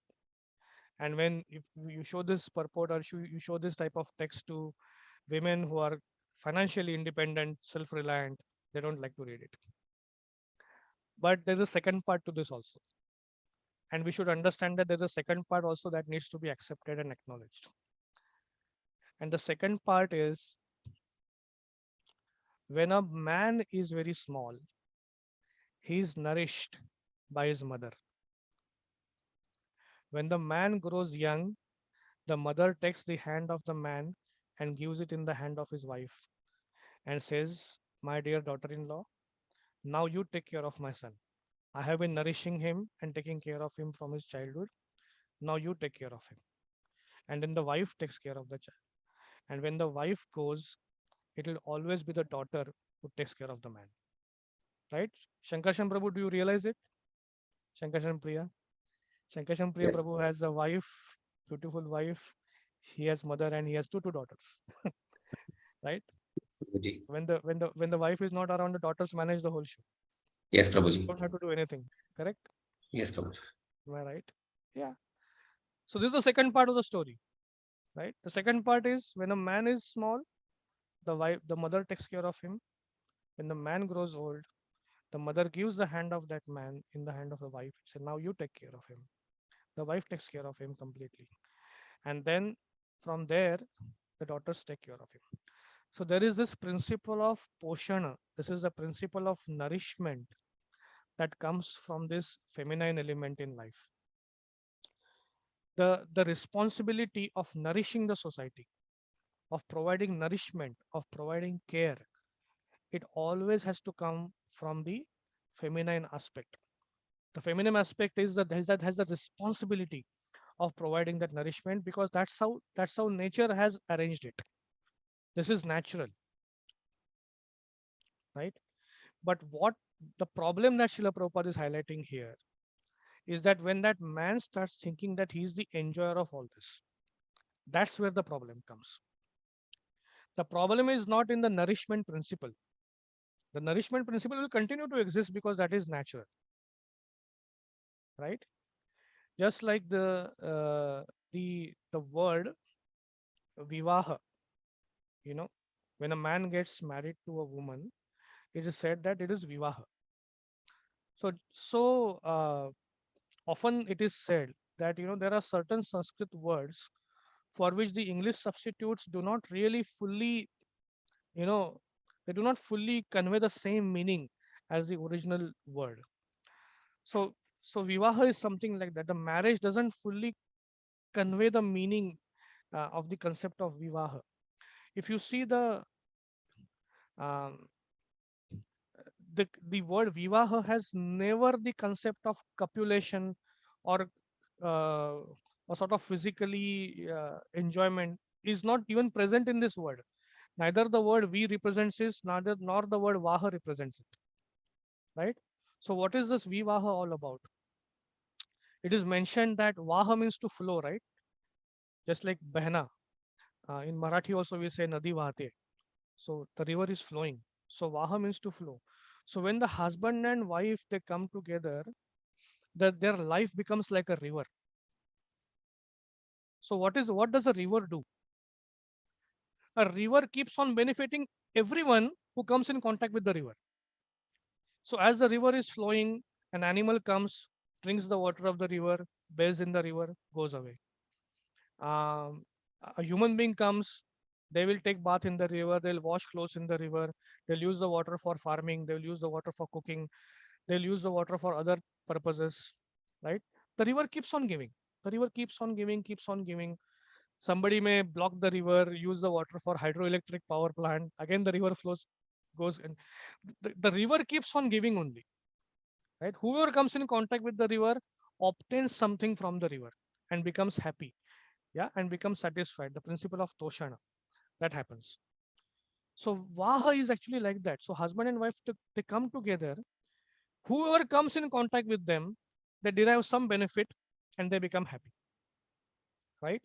And when if you show this purport, or you show this type of text to women who are financially independent, self-reliant, they don't like to read it. But there's a second part to this also, and we should understand that there's a second part also that needs to be accepted and acknowledged. And the second part is, when a man is very small, he is nourished by his mother. When the man grows young, the mother takes the hand of the man and gives it in the hand of his wife and says, "My dear daughter-in-law, now you take care of my son. I have been nourishing him and taking care of him from his childhood. Now you take care of him." And then the wife takes care of the child. And when the wife goes, it will always be the daughter who takes care of the man. Right? Shankarshan Prabhu, do you realize it? Shankarshan Priya. Shankarshan Priya Yes. Prabhu has a wife, beautiful wife. He has mother and he has two daughters. Right? Prabhuji. When the wife is not around, the daughters manage the whole show. Yes, Prabhuji. Don't have to do anything. Correct? Yes, Prabhuji. Am I right? Yeah. So this is the second part of the story. Right? The second part is, when a man is small, the mother takes care of him. When the man grows old, the mother gives the hand of that man in the hand of the wife. So now you take care of him. The wife takes care of him completely. And then from there, the daughters take care of him. So there is this principle of poshana. This is the principle of nourishment that comes from this feminine element in life. The responsibility of nourishing the society, of providing nourishment, of providing care, it always has to come from the feminine aspect. The feminine aspect is that has the responsibility of providing that nourishment, because that's how nature has arranged it. This is natural, right? But what the problem that Srila Prabhupada is highlighting here is that when that man starts thinking that he's the enjoyer of all this, that's where the problem comes. The problem is not in the nourishment principle. The nourishment principle will continue to exist because that is natural, right? Just like the word vivaha, when a man gets married to a woman, it is said that it is vivaha. So often it is said that there are certain Sanskrit words for which the English substitutes do not really fully, you know, they do not fully convey the same meaning as the original word. So vivaha is something like that. The marriage doesn't fully convey the meaning of the concept of vivaha. If you see um, the word vivaha has never the concept of copulation or uh, a sort of physically enjoyment is not even present in this word. Neither the word vi represents it, neither nor the word vaha represents it, right? So what is this vivaha all about? It is mentioned that vaha means to flow, right? Just like behna. In Marathi also we say nadi vahte. So the river is flowing. So vaha means to flow. So when the husband and wife they come together, their life becomes like a river. So what does a river do? A river keeps on benefiting everyone who comes in contact with the river. So as the river is flowing, an animal comes, drinks the water of the river, bathes in the river, goes away. Um, a human being comes, they will take bath in the river, they'll wash clothes in the river, they'll use the water for farming, they'll use the water for cooking, they'll use the water for other purposes, right? The river keeps on giving. The river keeps on giving, keeps on giving. Somebody may block the river, use the water for hydroelectric power plant. Again, the river flows, goes, and the river keeps on giving only, right? Whoever comes in contact with the river obtains something from the river and becomes happy, yeah, and becomes satisfied. The principle of toshana that happens. So vaha is actually like that. So husband and wife they come together. Whoever comes in contact with them, they derive some benefit and they become happy, right?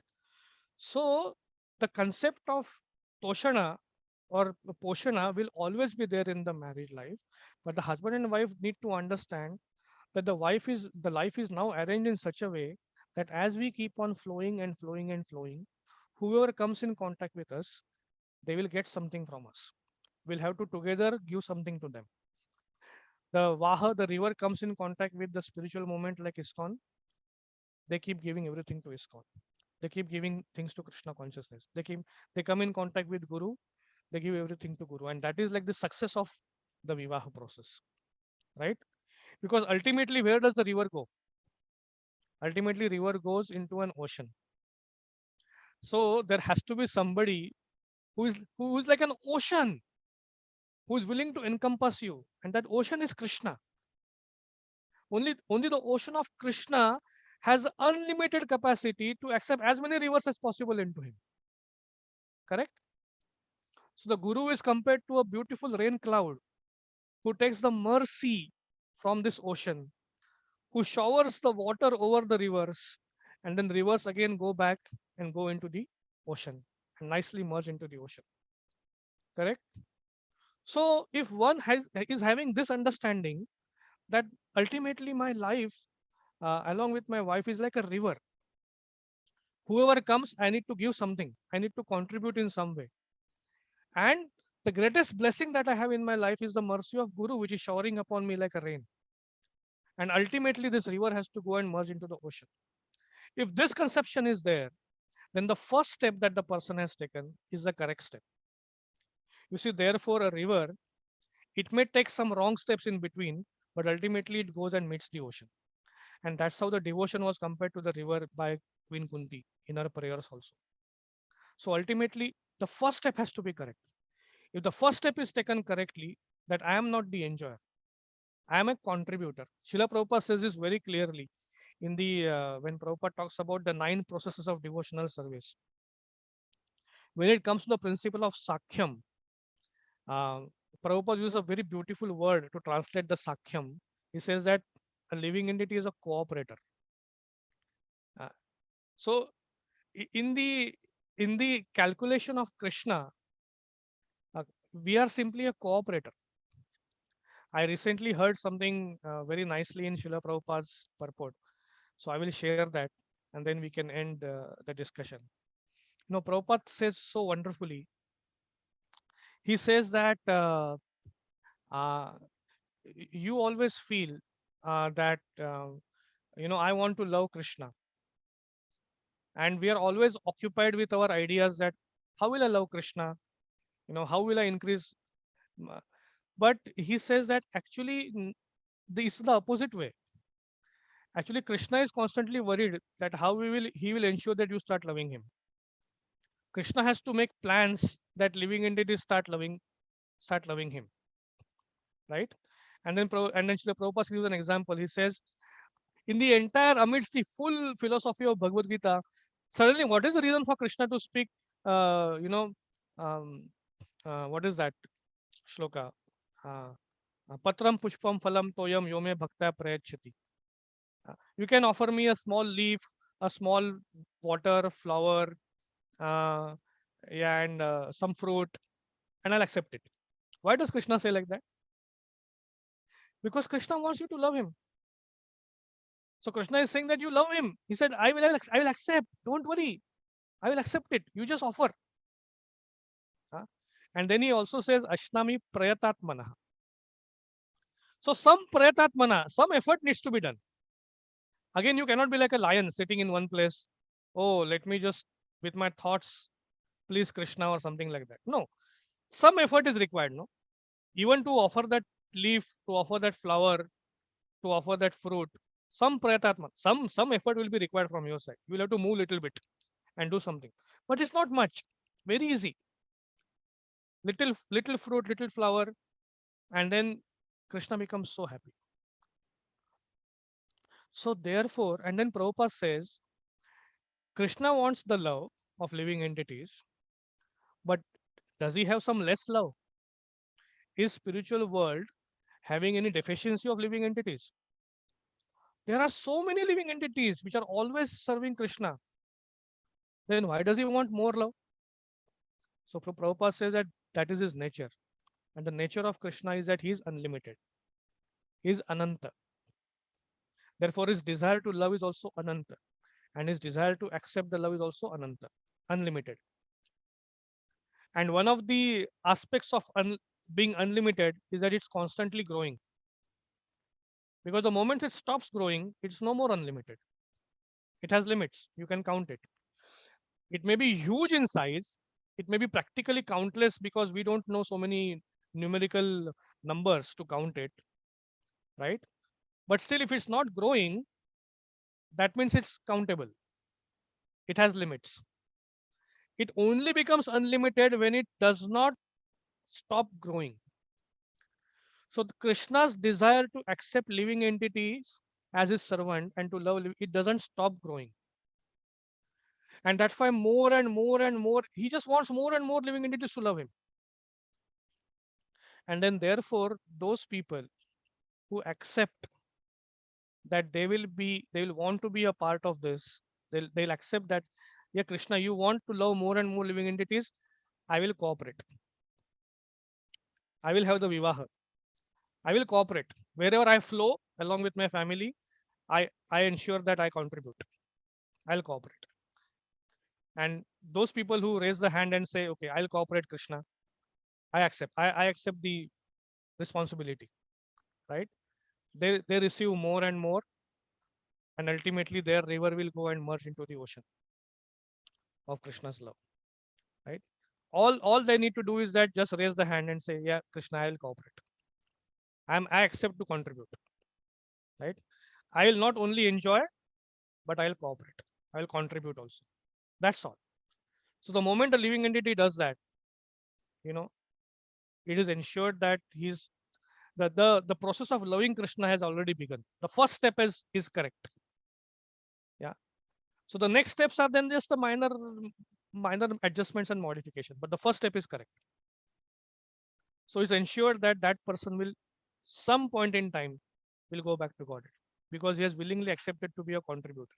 So the concept of toshana or poshana will always be there in the married life, but the husband and wife need to understand that the life is now arranged in such a way that as we keep on flowing and flowing and flowing, whoever comes in contact with us, they will get something from us. We'll have to together give something to them. The Vaha, the river, comes in contact with the spiritual movement like ISKCON. They keep giving everything to ISKCON. They keep giving things to Krishna consciousness. They come in contact with Guru. They give everything to Guru, and that is like the success of the Vivaha process, right? Because ultimately, where does the river go? Ultimately, river goes into an ocean. So there has to be somebody who is like an ocean, who is willing to encompass you, and that ocean is Krishna. Only the ocean of Krishna has unlimited capacity to accept as many rivers as possible into him. Correct? So the Guru is compared to a beautiful rain cloud who takes the mercy from this ocean, who showers the water over the rivers, and then rivers again go back and go into the ocean and nicely merge into the ocean. Correct? So if one is having this understanding that ultimately my life along with my wife is like a river. Whoever comes, I need to give something. I need to contribute in some way. And the greatest blessing that I have in my life is the mercy of Guru, which is showering upon me like a rain. And ultimately, this river has to go and merge into the ocean. If this conception is there, then the first step that the person has taken is the correct step. You see, therefore, a river, it may take some wrong steps in between, but ultimately it goes and meets the ocean. And that's how the devotion was compared to the river by Queen Kunti in her prayers also. So ultimately, the first step has to be correct. If the first step is taken correctly, that I am not the enjoyer, I am a contributor. Srila Prabhupada says this very clearly in the when Prabhupada talks about the 9 processes of devotional service. When it comes to the principle of Sakhyam, uh, Prabhupada uses a very beautiful word to translate the Sakhyam. He says that a living entity is a cooperator. Uh, so in the calculation of Krishna, we are simply a cooperator. I recently heard something very nicely in Srila Prabhupada's purport. So I will share that and then we can end the discussion. No, Prabhupada says so wonderfully. He says that uh, you always feel that, I want to love Krishna. And we are always occupied with our ideas that how will I love Krishna? How will I increase? But he says that actually this is the opposite way. Actually, Krishna is constantly worried that how he will ensure that you start loving him. Krishna has to make plans that living entities start loving him, right? And then Srila Prabhupada gives an example. He says, in the entire amidst the full philosophy of Bhagavad Gita, suddenly what is the reason for Krishna to speak? Uh, you know, um, what is that shloka? Uh, Patram pushpam phalam toyam yome bhakta prayachati. You can offer me a small leaf, a small water, flower, uh, yeah, and some fruit, and I'll accept it. Why does Krishna say like that? Because Krishna wants you to love him. So Krishna is saying that you love him. He said, I will accept. Don't worry. I will accept it. You just offer. Huh? And then he also says, Ashnami prayatatmana. So some prayatatmana, some effort needs to be done. Again, you cannot be like a lion sitting in one place. Oh, let me just, with my thoughts, please Krishna or something like that. No, some effort is required. No, even to offer that leaf, to offer that flower, to offer that fruit, some prayatatma, some effort will be required from your side. You will have to move a little bit and do something, but it's not much. Very easy. Little fruit, little flower, and then Krishna becomes so happy. So therefore, and then Prabhupada says, Krishna wants the love of living entities, but does he have some less love? Is spiritual world having any deficiency of living entities? There are so many living entities which are always serving Krishna. Then why does he want more love? So Prabhupada says that that is his nature. And the nature of Krishna is that he is unlimited. He is Ananta. Therefore, his desire to love is also Ananta. And his desire to accept the love is also Ananta, unlimited. And one of the aspects of being unlimited is that it's constantly growing. Because the moment it stops growing, it's no more unlimited. It has limits. You can count it. It may be huge in size. It may be practically countless because we don't know so many numerical numbers to count it, right? But still, if it's not growing, that means it's countable. It has limits. It only becomes unlimited when it does not stop growing. So Krishna's desire to accept living entities as his servant and to love, it doesn't stop growing. And that's why more and more and more, he just wants more and more living entities to love him. And then therefore, those people who accept that they will want to be a part of this, they'll accept that, yeah, Krishna, you want to love more and more living entities, I will cooperate. I will have the vivaha. I will cooperate. Wherever I flow along with my family, I ensure that I contribute. I'll cooperate. And those people who raise the hand and say, okay, I'll cooperate, Krishna, I accept. I accept the responsibility, right? They receive more and more, and ultimately their river will go and merge into the ocean of Krishna's love, right? All they need to do is that just raise the hand and say, yeah, Krishna, I will cooperate. I accept to contribute, right? I will not only enjoy, but I'll cooperate. I'll contribute also. That's all. So the moment a living entity does that, you know, it is ensured that the process of loving Krishna has already begun. The first step is correct. Yeah. So the next steps are then just the minor adjustments and modification, but the first step is correct. So it's ensured that that person will some point in time will go back to God because he has willingly accepted to be a contributor.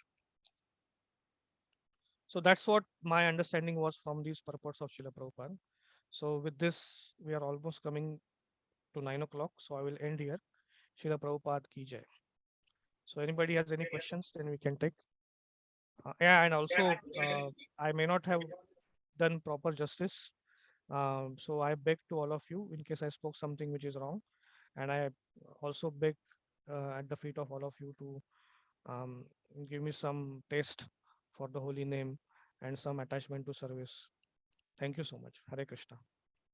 So that's what my understanding was from these purports of Srila Prabhupada. So with this, we are almost coming to 9 o'clock. So I will end here. Srila Prabhupada ki jai. So anybody has any questions, then we can take. Yeah, and also I may not have done proper justice. So I beg to all of you, in case I spoke something which is wrong, and I also beg at the feet of all of you to give me some taste for the holy name and some attachment to service. Thank you so much. Hare Krishna.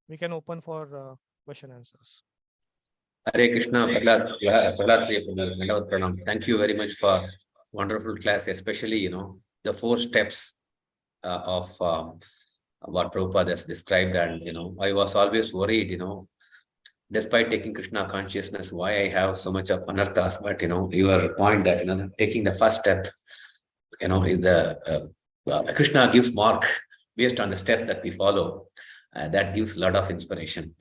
We can open for question answers. Hare Krishna, Prahlad Priya Prabhu, Dandavat Pranam. Thank you very much for wonderful class, especially, the 4 steps of what Prabhupada has described. And, I was always worried, despite taking Krishna consciousness, why I have so much of anarthas. But, your point that, taking the first step, is the Krishna gives mark based on the step that we follow. That gives a lot of inspiration.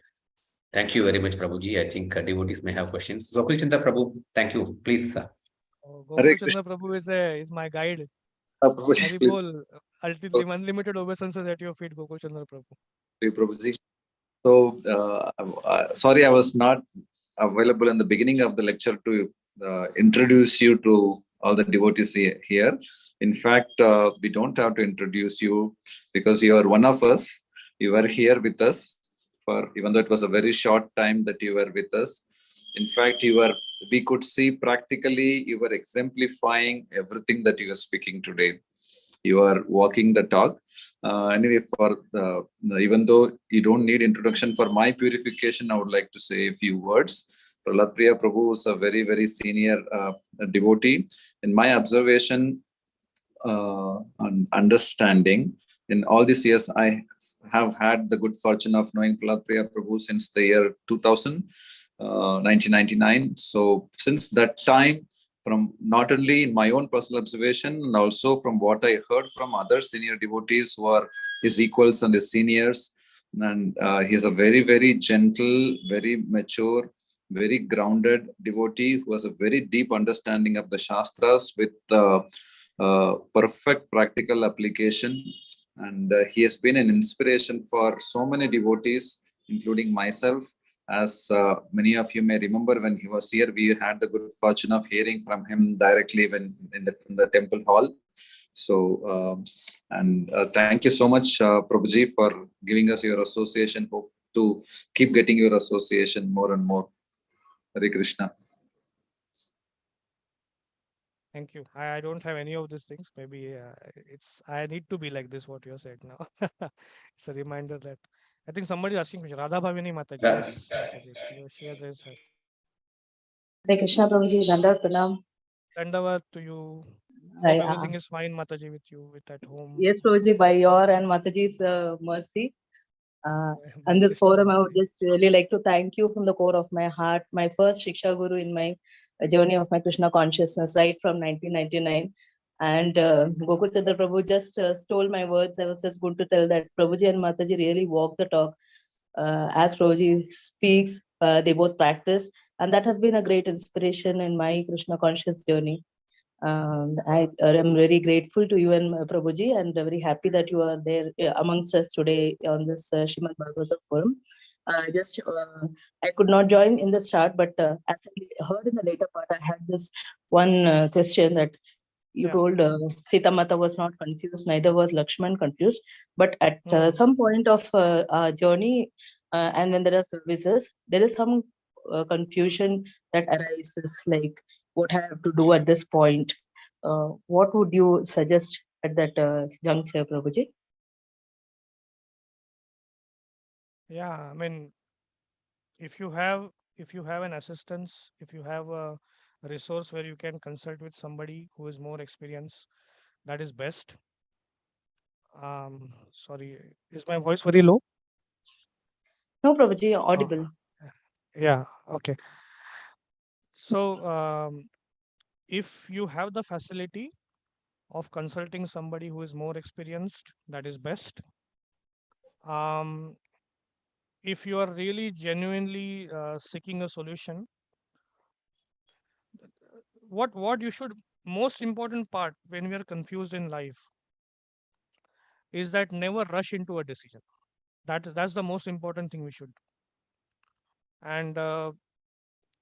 Thank you very much, Prabhuji. I think devotees may have questions. Gokul Chandra Prabhu, thank you. Please. Gokul Chandra Prabhu is my guide. Prabhuji, please. Unlimited obeisances at your feet, Gokul Chandra Prabhu. Prabhuji. So, sorry, I was not available in the beginning of the lecture to introduce you to all the devotees here. In fact, we don't have to introduce you because you are one of us. You were here with us for, even though it was a very short time that you were with us. In fact, we could see practically you were exemplifying everything that you are speaking today. You are walking the talk. Anyway, even though you don't need introduction, for my purification, I would like to say a few words. Prahlad Priya Prabhu is a very, very senior devotee. In my observation and understanding, in all these years, I have had the good fortune of knowing Prahlad Priya Prabhu since the year 2000, 1999. So since that time, from not only in my own personal observation and also from what I heard from other senior devotees who are his equals and his seniors, and he is a very, very gentle, very mature, very grounded devotee who has a very deep understanding of the Shastras with perfect practical application. And he has been an inspiration for so many devotees, including myself. As many of you may remember, when he was here, we had the good fortune of hearing from him directly when in the temple hall. So, thank you so much, Prabhuji, for giving us your association. Hope to keep getting your association more and more. Hare Krishna. Thank you. I don't have any of these things. Maybe I need to be like this, what you said now. It's a reminder that I think somebody is asking question. Radha Bhavini Mataji. Yes, Mataji. She has raised her. Hare Krishna Prabhuji, Dandavat Pranam. Dandavat to you. Hi, Hope everything is fine, Mataji, with you, at home. Yes, Prabhuji, by your and Mataji's mercy. On this forum, I would just really like to thank you from the core of my heart, my first Shiksha Guru in my journey of my Krishna consciousness, right from 1999. And Gokul Chandra Prabhu just stole my words. I was just going to tell that Prabhuji and Mataji really walk the talk. As Prabhuji speaks, they both practice. And that has been a great inspiration in my Krishna conscious journey. I am very grateful to you and Prabhuji, and very happy that you are there amongst us today on this Srimad Bhagavatam forum. I could not join in the start, but as I heard in the later part, I had this one question that you told Sita Mata was not confused, neither was Lakshman confused. But at some point of our journey, and when there are services, there is some confusion that arises, like what I have to do at this point. What would you suggest at that juncture, Prabhuji? Yeah, I mean, if you have an assistance, if you have a resource where you can consult with somebody who is more experienced, that is best. Sorry, is my voice very low? No, Prabhuji, you're audible. Yeah, okay. So, if you have the facility of consulting somebody who is more experienced, that is best. If you are really genuinely seeking a solution, what you should, most important part when we are confused in life is that never rush into a decision. That's the most important thing we should do. And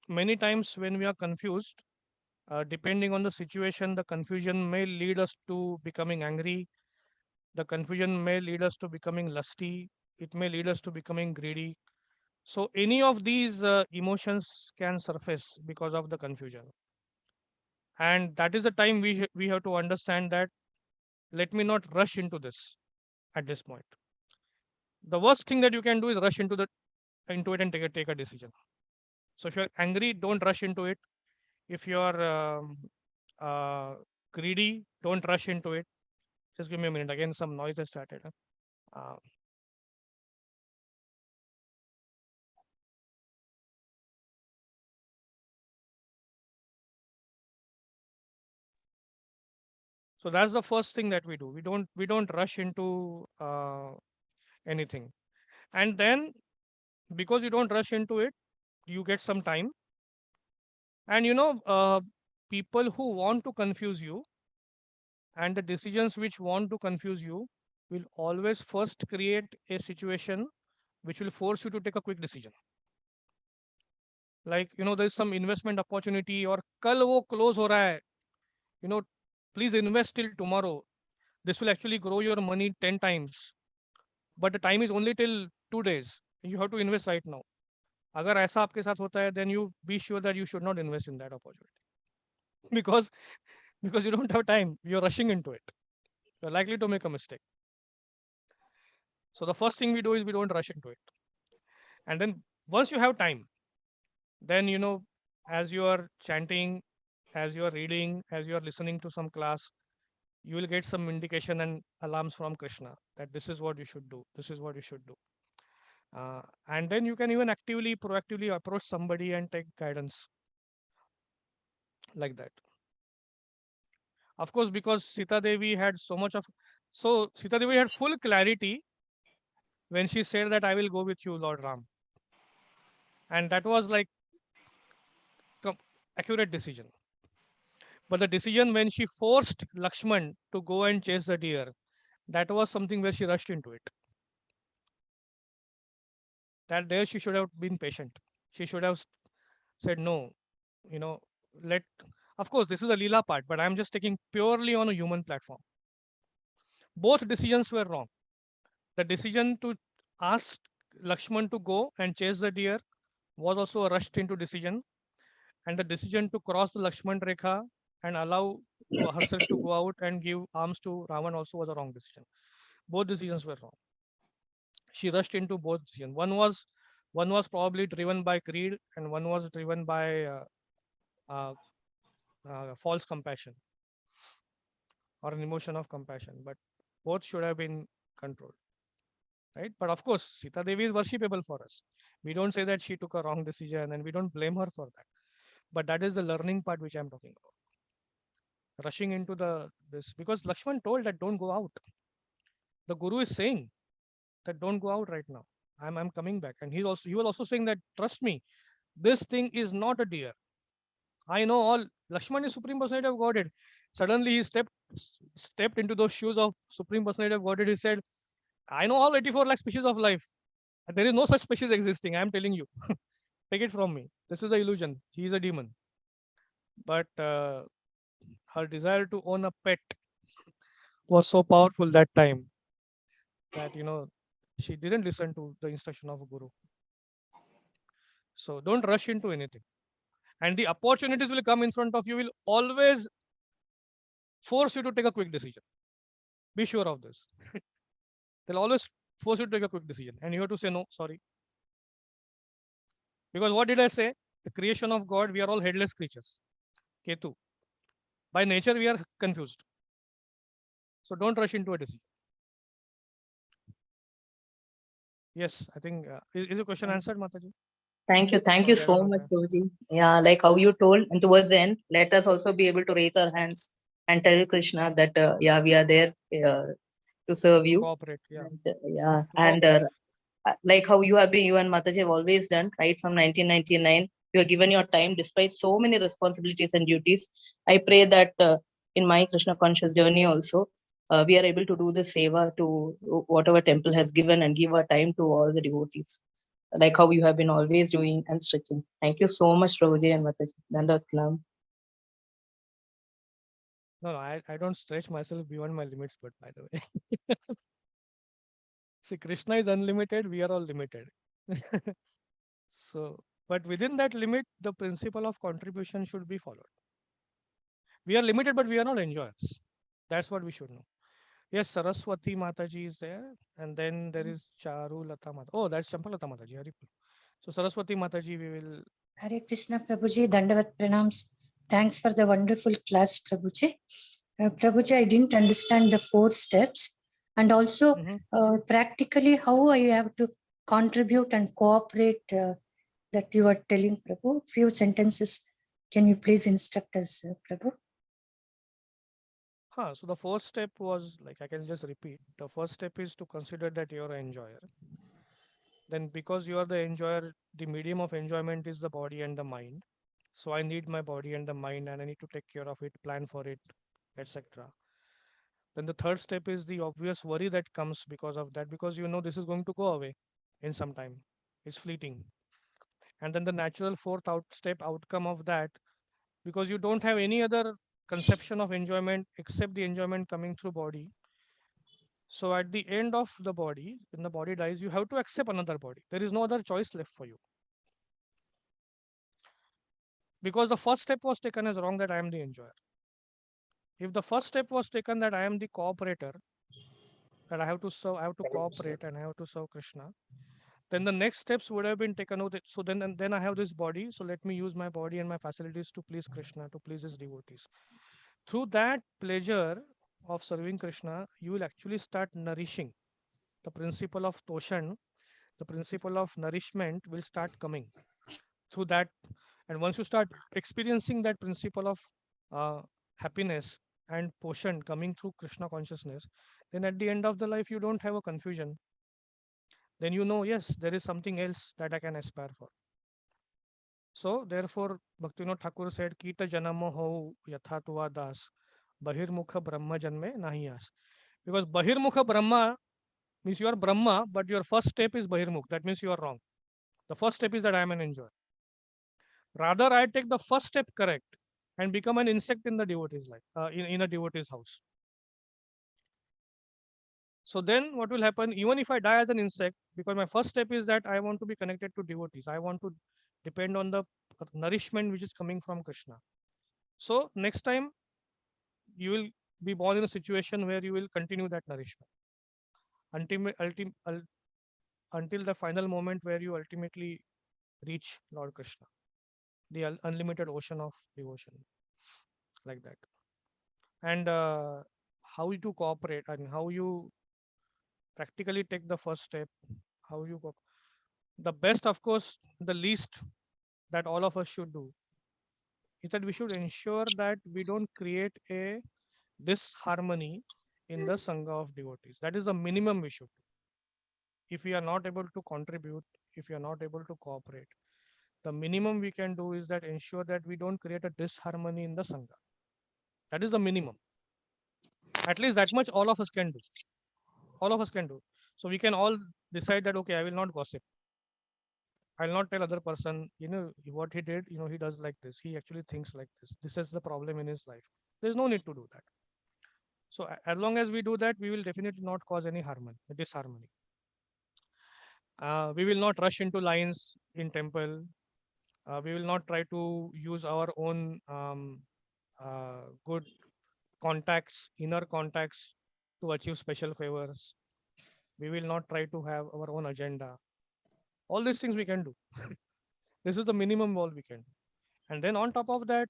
many times when we are confused, depending on the situation, the confusion may lead us to becoming angry. The confusion may lead us to becoming lusty. It may lead us to becoming greedy. So any of these emotions can surface because of the confusion. And that is the time we have to understand that let me not rush into this at this point. The worst thing that you can do is rush into it and take a decision. So if you're angry, don't rush into it. If you're uh, greedy, don't rush into it. Just give me a minute. Again, some noise has started. Uh, so that's the first thing that we do. We don't rush into anything. And then because you don't rush into it, you get some time. And people who want to confuse you and the decisions which want to confuse you will always first create a situation which will force you to take a quick decision. Like, there's some investment opportunity or kal wo close ho raha hai, you know, please invest till tomorrow. This will actually grow your money 10 times. But the time is only till 2 days. You have to invest right now. अगर ऐसा आपके साथ होता है, then you be sure that you should not invest in that opportunity. because you don't have time. You're rushing into it. You're likely to make a mistake. So the first thing we do is we don't rush into it. And then once you have time, then as you are chanting, as you are reading, as you are listening to some class, you will get some indication and alarms from Krishna that this is what you should do. This is what you should do. And then you can even actively, proactively approach somebody and take guidance like that. Of course, because Sita Devi had Sita Devi had full clarity when she said that I will go with you, Lord Ram. And that was like accurate decision. But the decision when she forced Lakshman to go and chase the deer, that was something where she rushed into it. That there she should have been patient. She should have said no, you know, let. Of course, this is a Leela part, but I'm just taking purely on a human platform. Both decisions were wrong. The decision to ask Lakshman to go and chase the deer was also a rushed into decision, and the decision to cross the Lakshman Rekha and allow to herself to go out and give arms to Ravan also was a wrong decision. Both decisions were wrong. She rushed into both decisions. One was probably driven by greed, and one was driven by uh, false compassion or an emotion of compassion. But both should have been controlled, right? But of course, Sita Devi is worshipable for us. We don't say that she took a wrong decision, and we don't blame her for that. But that is the learning part which I'm talking about. Rushing into this because Lakshman told that don't go out. The Guru is saying that don't go out right now. I'm coming back, and he was also saying that trust me, this thing is not a deer. I know all. Lakshman is Supreme Personality of Godhead. Suddenly he stepped into those shoes of Supreme Personality of Godhead. He said, I know all 84 lakh species of life. There is no such species existing. I am telling you. Take it from me. This is an illusion. He is a demon. But her desire to own a pet was so powerful that time that she didn't listen to the instruction of a guru. So don't rush into anything. And the opportunities will come in front of you, will always force you to take a quick decision. Be sure of this. They'll always force you to take a quick decision, and you have to say no, sorry. Because what did I say? The creation of God, we are all headless creatures. Ketu. By nature, we are confused. So don't rush into a decision. Yes, I think is the question answered, Mataji? Thank you Sorry, I so don't know much, if Prabhuji. Yeah, like how you told, and towards the end, let us also be able to raise our hands and tell Krishna that yeah, we are there to serve to you. cooperate. Yeah. And, yeah, To and cooperate. like how you have been, you and Mataji have always done, right from 1999. You have given your time despite so many responsibilities and duties. I pray that in my Krishna conscious journey also, we are able to do the seva to whatever temple has given and give our time to all the devotees, like how you have been always doing and stretching. Thank you so much, Prabhuji and Mataji. Dandavat pranam. No, I don't stretch myself beyond my limits, but by the way. See, Krishna is unlimited, we are all limited. So, but within that limit, the principle of contribution should be followed. We are limited, but we are not enjoyers. That's what we should know. Yes, Saraswati Mataji is there, and then there is Charu Lata Mata. Oh, that's Champalata Mataji. Haripur. So Saraswati Mataji, we will. Hare Krishna Prabhuji, Dandavat Pranams. Thanks for the wonderful class, Prabhuji. Prabhuji, I didn't understand the 4 steps, and also practically how I have to contribute and cooperate that you are telling, Prabhu. Few sentences. Can you please instruct us, Prabhu? So the first step was, like, I can just repeat. The first step is to consider that you're an enjoyer. Then because you are the enjoyer, the medium of enjoyment is the body and the mind. So I need my body and the mind, and I need to take care of it, plan for it, etc. Then the third step is the obvious worry that comes because of that, because you know this is going to go away in some time. It's fleeting. And then the natural fourth step outcome of that, because you don't have any other conception of enjoyment except the enjoyment coming through body. So at the end of the body, when the body dies, you have to accept another body. There is no other choice left for you. Because the first step was taken as wrong, that I am the enjoyer. If the first step was taken that I am the cooperator, that I have to serve, I have to cooperate and I have to serve Krishna, then the next steps would have been taken out. So then I have this body. So let me use my body and my facilities to please Krishna, to please his devotees. Through that pleasure of serving Krishna, you will actually start nourishing. The principle of toshan, the principle of nourishment will start coming through that. And once you start experiencing that principle of happiness and poshan coming through Krishna consciousness, then at the end of the life, you don't have a confusion. Then you know, yes, there is something else that I can aspire for. So therefore, Bhaktivinoda Thakur said, Kita janamo ho yathatva das, bahirmukha brahma janme nahi as. Because bahirmukha brahma means you are Brahma, but your first step is bahirmukh. That means you are wrong. The first step is that I am an enjoyer. Rather, I take the first step correct and become an insect in the devotee's life, in a devotee's house. So then what will happen, even if I die as an insect, because my first step is that I want to be connected to devotees. I want to depend on the nourishment which is coming from Krishna. So next time you will be born in a situation where you will continue that nourishment until the final moment where you ultimately reach Lord Krishna, the unlimited ocean of devotion, like that. And how you to cooperate and how you practically take the first step, how you go. The best, of course, the least that all of us should do is that we should ensure that we don't create a disharmony in the Sangha of devotees. That is the minimum we should do. If we are not able to contribute, if we are not able to cooperate, the minimum we can do is that ensure that we don't create a disharmony in the Sangha. That is the minimum. At least that much all of us can do. All of us can do. So we can all decide that, okay, I will not gossip. I'll not tell other person, what he did, he does like this. He actually thinks like this. This is the problem in his life. There's no need to do that. So as long as we do that, we will definitely not cause any disharmony. We will not rush into lines in temple. We will not try to use our own good contacts, inner contacts to achieve special favors. We will not try to have our own agenda. All these things we can do. This is the minimum all we can do. And then on top of that,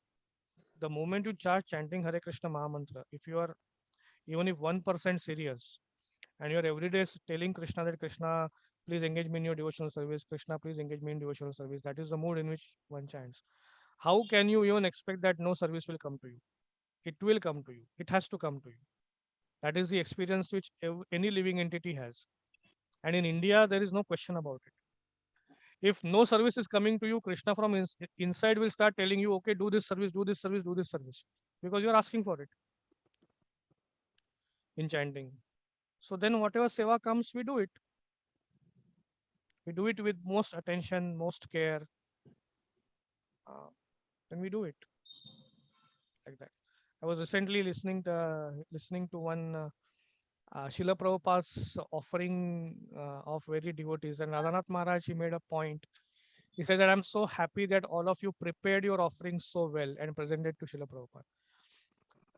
the moment you start chanting Hare Krishna Mahamantra, if you are even if 1% serious, and you're every day telling Krishna that Krishna, please engage me in your devotional service. Krishna, please engage me in devotional service. That is the mood in which one chants. How can you even expect that no service will come to you? It will come to you. It has to come to you. That is the experience which any living entity has. And in India, there is no question about it. If no service is coming to you, Krishna from inside will start telling you, okay, do this service, do this service, do this service, because you're asking for it in chanting. So then whatever seva comes, we do it. We do it with most attention, most care. Then we do it like that. I was recently listening to one Srila Prabhupada's offering of very devotees, and Radhanath Maharaj, he made a point. He said that I'm so happy that all of you prepared your offerings so well and presented to Srila Prabhupada.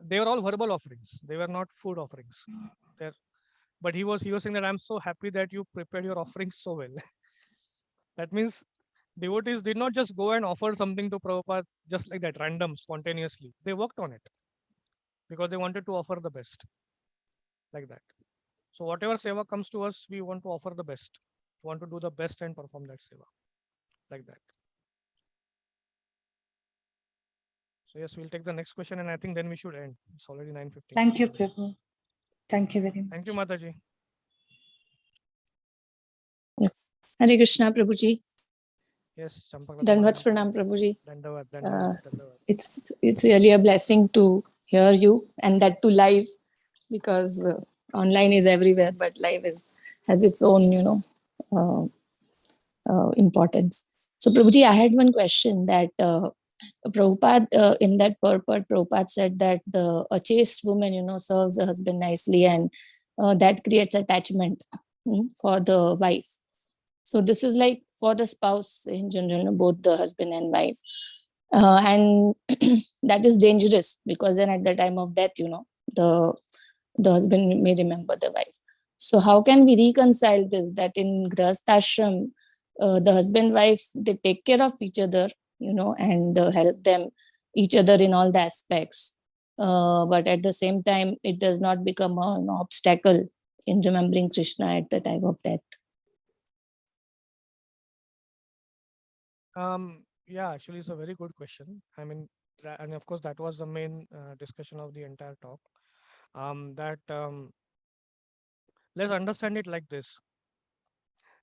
They were all verbal offerings. They were not food offerings. But he was saying that I'm so happy that you prepared your offerings so well. That means devotees did not just go and offer something to Prabhupada just like that, random, spontaneously. They worked on it because they wanted to offer the best, like that. So whatever seva comes to us, we want to offer the best. We want to do the best and perform that seva, like that. So yes, we'll take the next question, and I think then we should end. It's already 9:15. Thank you, Prabhu. Thank you very much. Thank you, Mataji. Yes. Hare Krishna, Prabhuji. Yes, Champaka. Dandavats Pranam, Prabhuji. Dandavat. It's really a blessing to hear you, and that too live, because online is everywhere, but live has its own, importance. So, Prabhuji, I had one question that Prabhupada, in that purport, Prabhupada said that a chaste woman, serves the husband nicely, and that creates attachment for the wife. So this is like for the spouse in general, both the husband and wife. And that is dangerous, because then at the time of death, the husband may remember the wife. So how can we reconcile this, that in Grihasthashram, the husband wife, they take care of each other, and help them each other in all the aspects. But at the same time, it does not become an obstacle in remembering Krishna at the time of death. Yeah, actually, it's a very good question. I mean, and of course, that was the main discussion of the entire talk. Let's understand it like this.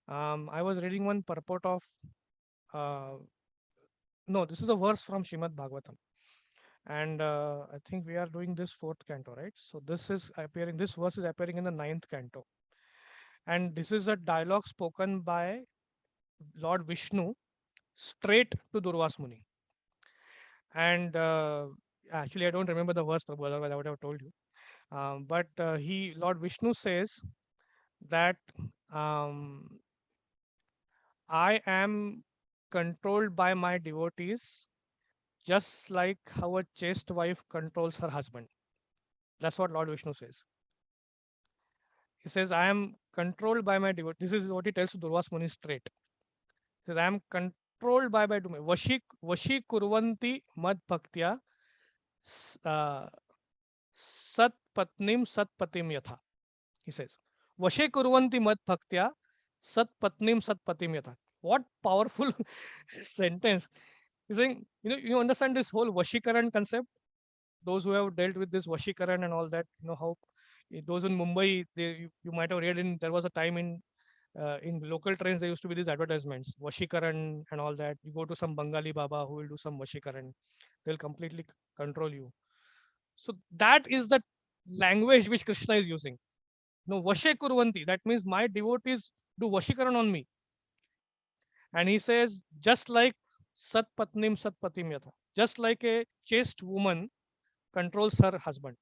I was reading one purport of, no, this is a verse from Srimad Bhagavatam. And I think we are doing this 4th canto, right? So this verse is appearing in the 9th canto. And this is a dialogue spoken by Lord Vishnu straight to Durvas Muni. And actually, I don't remember the verse, Prabhu, otherwise I would have told you. But Lord Vishnu says that I am controlled by my devotees, just like how a chaste wife controls her husband. That's what Lord Vishnu says. He says, I am controlled by my devotees. This is what he tells to Durvas Muni straight. He says, I am controlled by my devotees. Vashi kurvanti mad bhaktya sat patnim sat patim yatha. He says, Vashe kurvanti mad bhaktya sat patnim sat patim yatha. What powerful sentence. He's saying, you understand this whole Vashikaran concept? Those who have dealt with this Vashikaran and all that, how those in Mumbai, you might have read there was a time in local trains, there used to be these advertisements, Vashikaran and all that. You go to some Bengali Baba who will do some Vashikaran. They'll completely control you. So that is the language which Krishna is using. No, Vashe kurvanti. That means my devotees do Vashikaran on me. And he says, just like Sat Patnim Sat Patim Yatha, just like a chaste woman controls her husband.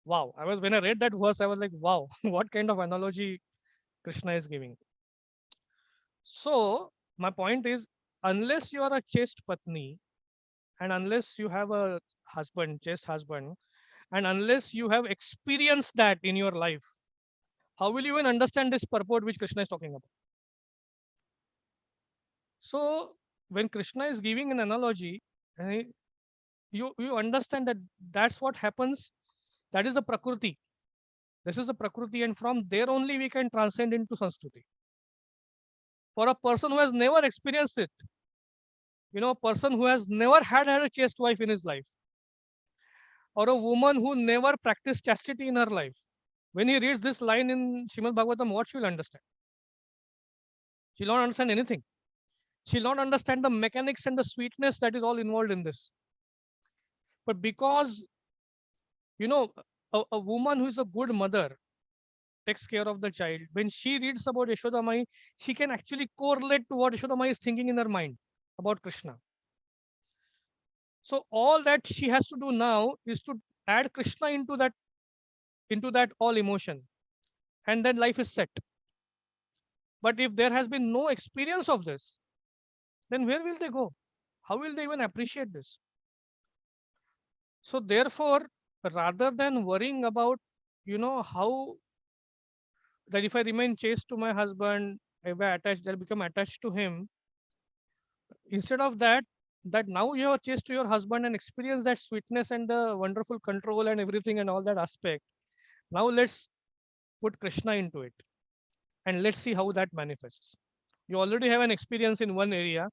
Wow. When I read that verse, I was like, wow, what kind of analogy Krishna is giving. So my point is, unless you are a chaste patni, and unless you have a husband, chaste husband, and unless you have experienced that in your life, How will you even understand this purport which Krishna is talking about? So when Krishna is giving an analogy, you understand that that's what happens. That is the Prakriti. This is the Prakriti, and from there only we can transcend into Sanskriti. For a person who has never experienced it, a person who has never had a chaste wife in his life, or a woman who never practiced chastity in her life, when he reads this line in Srimad Bhagavatam, what she will understand? She will not understand anything. She will not understand the mechanics and the sweetness that is all involved in this. But because, a woman who is a good mother takes care of the child, when she reads about Yashoda Mai, she can actually correlate to what Yashoda Mai is thinking in her mind about Krishna. So all that she has to do now is to add Krishna into that all emotion, and then life is set. But if there has been no experience of this, then where will they go? How will they even appreciate this? So therefore, rather than worrying about, how that if I remain chaste to my husband, if I attach, I'll become attached to him. Instead of that now you are chaste to your husband and experience that sweetness and the wonderful control and everything and all that aspect. Now let's put Krishna into it and let's see how that manifests. You already have an experience in one area,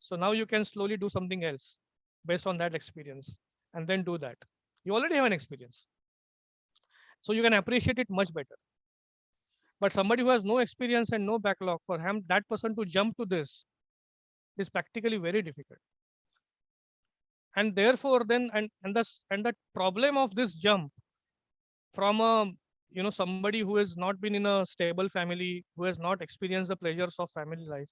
so now you can slowly do something else based on that experience and then do that. You already have an experience, so you can appreciate it much better. But somebody who has no experience and no backlog, for him, that person to jump to this is practically very difficult. And therefore, then and the problem of this jump from somebody who has not been in a stable family, who has not experienced the pleasures of family life,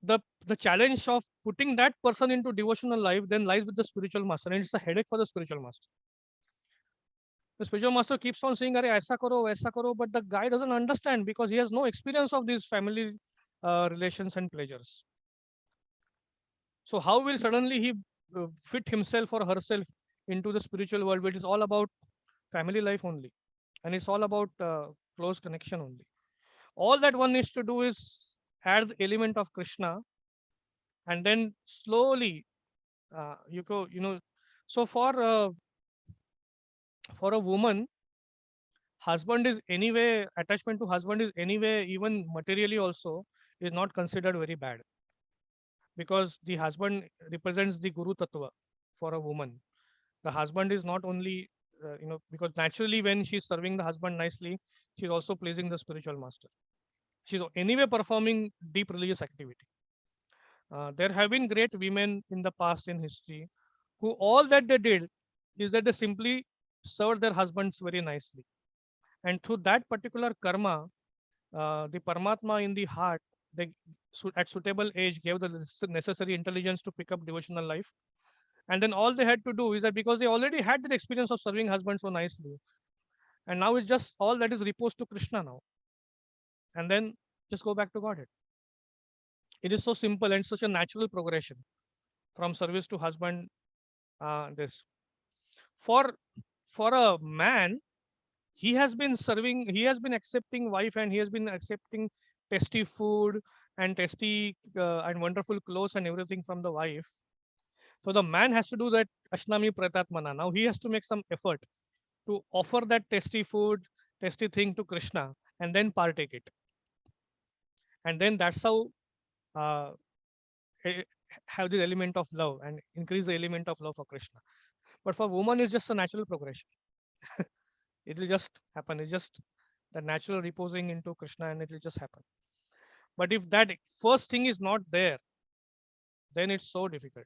the challenge of putting that person into devotional life then lies with the spiritual master, and it's a headache for the spiritual master. The spiritual master keeps on saying, "Arey, aisa karo, waisa karo," but the guy doesn't understand because he has no experience of these family relations and pleasures. So how will suddenly he fit himself or herself into the spiritual world, which is all about family life only, and it's all about close connection only? All that one needs to do is add the element of Krishna, and then slowly you go. So for a woman, husband is anyway, attachment to husband is anyway, even materially also, is not considered very bad, because the husband represents the Guru Tattva for a woman. The husband is not only, because naturally when she's serving the husband nicely, she's also pleasing the spiritual master. She's anyway performing deep religious activity. There have been great women in the past in history who all that they did is that they simply served their husbands very nicely. And through that particular karma, the Paramatma in the heart, they at suitable age gave the necessary intelligence to pick up devotional life. And then all they had to do is that because they already had the experience of serving husband so nicely, and now it's just all that is reposed to Krishna now. And then just go back to Godhead. It is so simple and such a natural progression from service to husband. This for a man, he has been serving, he has been accepting wife, and he has been accepting tasty food and tasty and wonderful clothes and everything from the wife. So the man has to do that Ashnami Pratatmana. Now he has to make some effort to offer that tasty food, tasty thing to Krishna, and then partake it. And then that's how uh, have the element of love and increase the element of love for Krishna. But for woman, it's just a natural progression. It will just happen. It's just the natural reposing into Krishna, and it will just happen. But if that first thing is not there, then it's so difficult.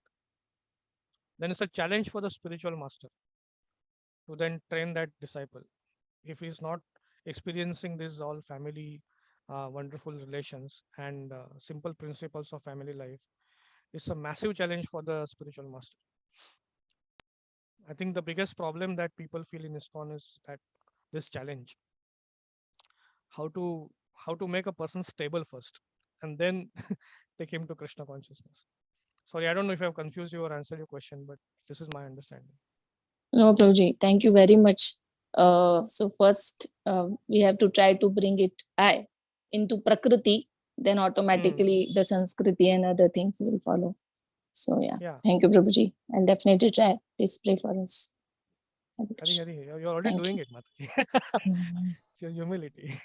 Then it's a challenge for the spiritual master to then train that disciple. If he's not experiencing this all family wonderful relations and simple principles of family life, it's a massive challenge for the spiritual master. I think the biggest problem that people feel in ISKCON is that this challenge, how to make a person stable first, and then take him to Krishna consciousness. Sorry, I don't know if I've confused you or answered your question, but this is my understanding. No, Prabhuji, thank you very much So first we have to try to bring it into Prakriti, then automatically the Sanskriti and other things will follow. So yeah. Thank you, Prabhuji. I'll definitely try. Please pray for us. Hari, you're already doing it, Mataji. It's your humility.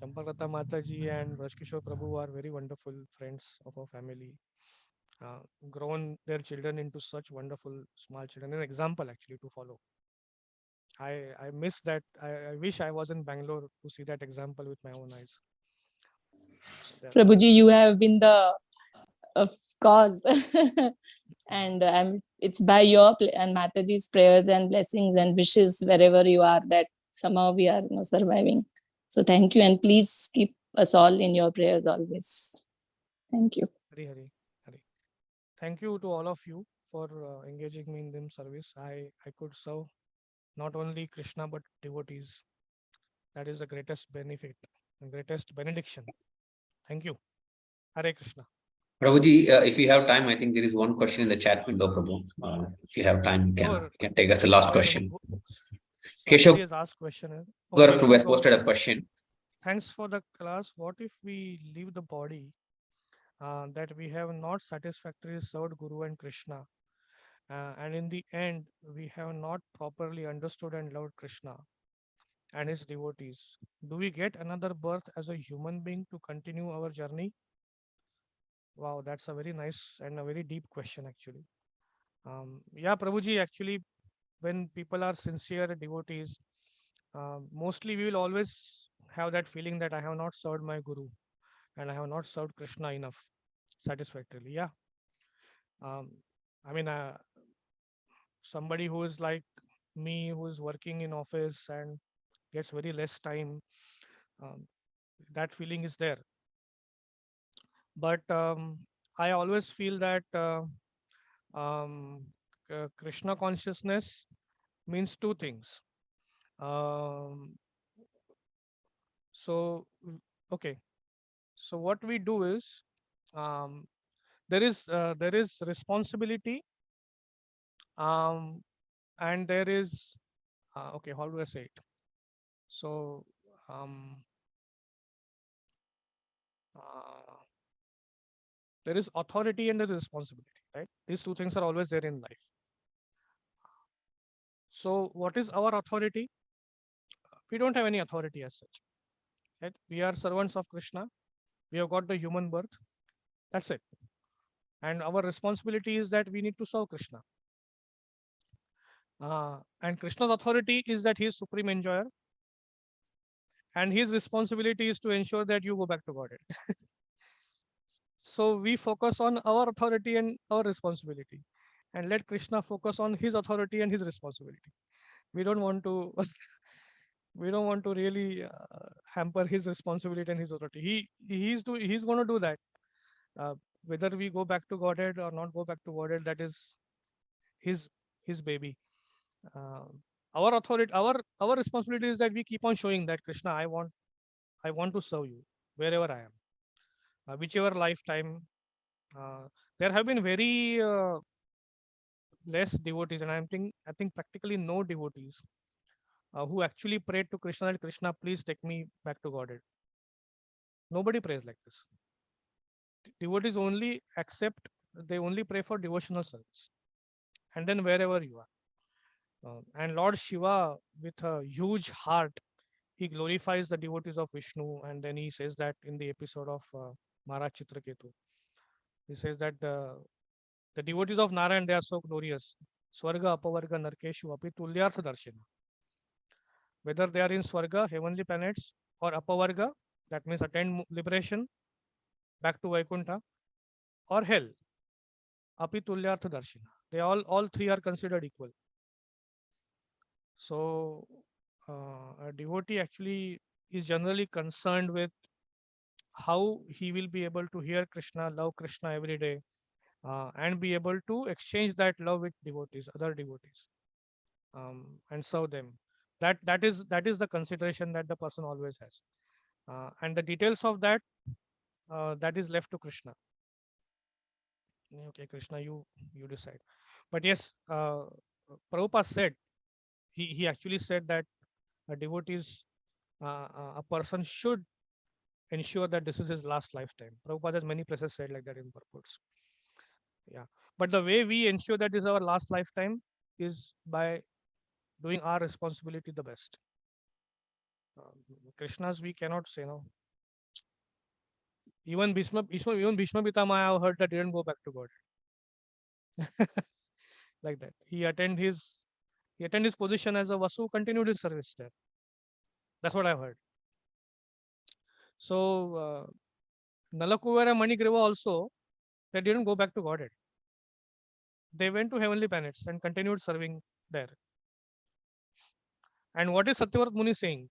Champakrata Mataji and Rajkishore Prabhu are very wonderful friends of our family. Grown their children into such wonderful small children, an example actually to follow. I miss that. I wish I was in Bangalore to see that example with my own eyes. Prabhuji, you have been the cause. And it's by your and Mataji's prayers and blessings and wishes wherever you are that somehow we are surviving. So thank you, and please keep us all in your prayers always. Thank you. Hari. Thank you to all of you for engaging me in this service. I could serve not only Krishna but devotees. That is the greatest benefit and greatest benediction. Thank you. Hare Krishna. Prabhuji, if you have time, I think there is one question in the chat window, Prabhu. If you have time, you can take us the last question. Keshav has asked question. Prabhu has posted a question. Thanks for the class. What if we leave the body that we have not satisfactorily served Guru and Krishna, and in the end we have not properly understood and loved Krishna and his devotees? Do we get another birth as a human being to continue our journey? Wow, that's a very nice and a very deep question actually. Yeah, Prabhuji, actually, when people are sincere devotees, mostly we will always have that feeling that I have not served my Guru and I have not served Krishna enough satisfactorily. Yeah. I mean, somebody who is like me, who is working in office and gets very less time, that feeling is there. But I always feel that Krishna consciousness means two things. Okay. So what we do is there is responsibility, and there is okay. How do I say it? So there is authority and there is responsibility, right? These two things are always there in life. So what is our authority? We don't have any authority as such, right? We are servants of Krishna. We have got the human birth. That's it. And our responsibility is that we need to serve Krishna. And Krishna's authority is that he is supreme enjoyer. And his responsibility is to ensure that you go back to Godhead. So we focus on our authority and our responsibility, and let Krishna focus on his authority and his responsibility. We don't want to we don't want to really hamper his responsibility and his authority. He's going to do that. Whether we go back to Godhead or not go back to Godhead, that is his baby. Our authority, our responsibility is that we keep on showing that Krishna, I want to serve you wherever I am, whichever lifetime. There have been very less devotees, and I think practically no devotees who actually prayed to Krishna that Krishna, please take me back to Godhead. Nobody prays like this. Devotees only they only pray for devotional service, and then wherever you are. And Lord Shiva, with a huge heart, he glorifies the devotees of Vishnu, and then he says that in the episode of Maharaj Chitraketu, he says that the devotees of Narayan, they are so glorious. Swarga, Apavarga, Narkeshu, Api Tulyartha Darshana. Whether they are in Swarga, heavenly planets, or Apavarga, that means attain liberation, back to Vaikuntha, or hell, Api Tulyartha Darshana. They all three are considered equal. So a devotee actually is generally concerned with how he will be able to hear Krishna, love Krishna every day, and be able to exchange that love with devotees, other devotees, and serve them. That is the consideration that the person always has, and the details of that that is left to Krishna. Okay, Krishna, you decide. But yes, Prabhupada said he actually said that a devotees, a person should ensure that this is his last lifetime. Prabhupada has many places said like that in purports. Yeah, but the way we ensure that is our last lifetime is by doing our responsibility the best. Krishna's we cannot say no. Even Bhishma Pitamaya, I heard that he didn't go back to God. Like that, he attended his position as a Vasu, continued his service there. That's what I've heard. So Nalakuvar and Manigriva also, they didn't go back to Godhead. They went to heavenly planets and continued serving there. And what is Satyavrat Muni saying?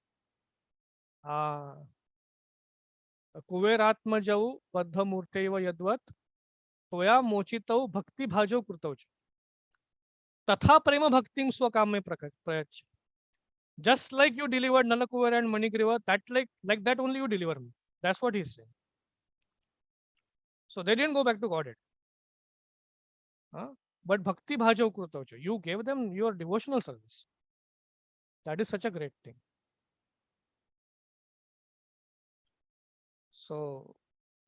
Kuveratmajau Baddhamurteva Yadvat Toya Mochitau Bhakti Bhajo Kurtauch Tatha Prema Bhaktim Swakame Prayach. Just like you delivered Nalakuvar and Manigriva, that like that only you deliver me. That's what he's saying. So they didn't go back to Godhead. But Bhakti Bhajo Kurtauch, you gave them your devotional service. That is such a great thing. So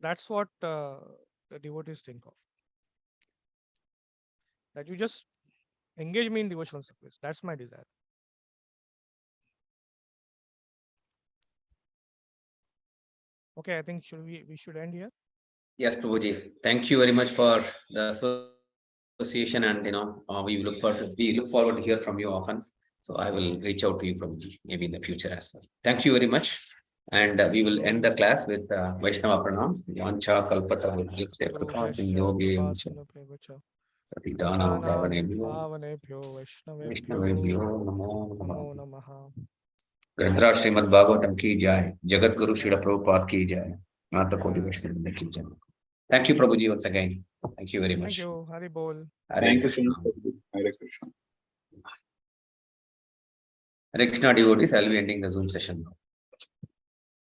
that's what the devotees think of. That you just engage me in devotional service. That's my desire. Okay, I think we should end here. Yes, Prabhuji. Thank you very much for the association, and we look forward to hear from you often. So I will reach out to you, Prabhuji, maybe in the future as well. Thank you very much. And we will end the class with Vaishnava Pranam. Yancha Kalpata Namo Namaha. Grandra Srimad Bhagavatam ki jai. Jagat Guru Srila Prabhupada ki jai. Mata Koti Vaishnava ki jai. Thank you, Prabhuji, once again. Thank you very much. Thank you. Hari Bol. Thank you so much, Prabhu. Hare Krishna. Hare Krishna devotees, I will be ending the Zoom session now.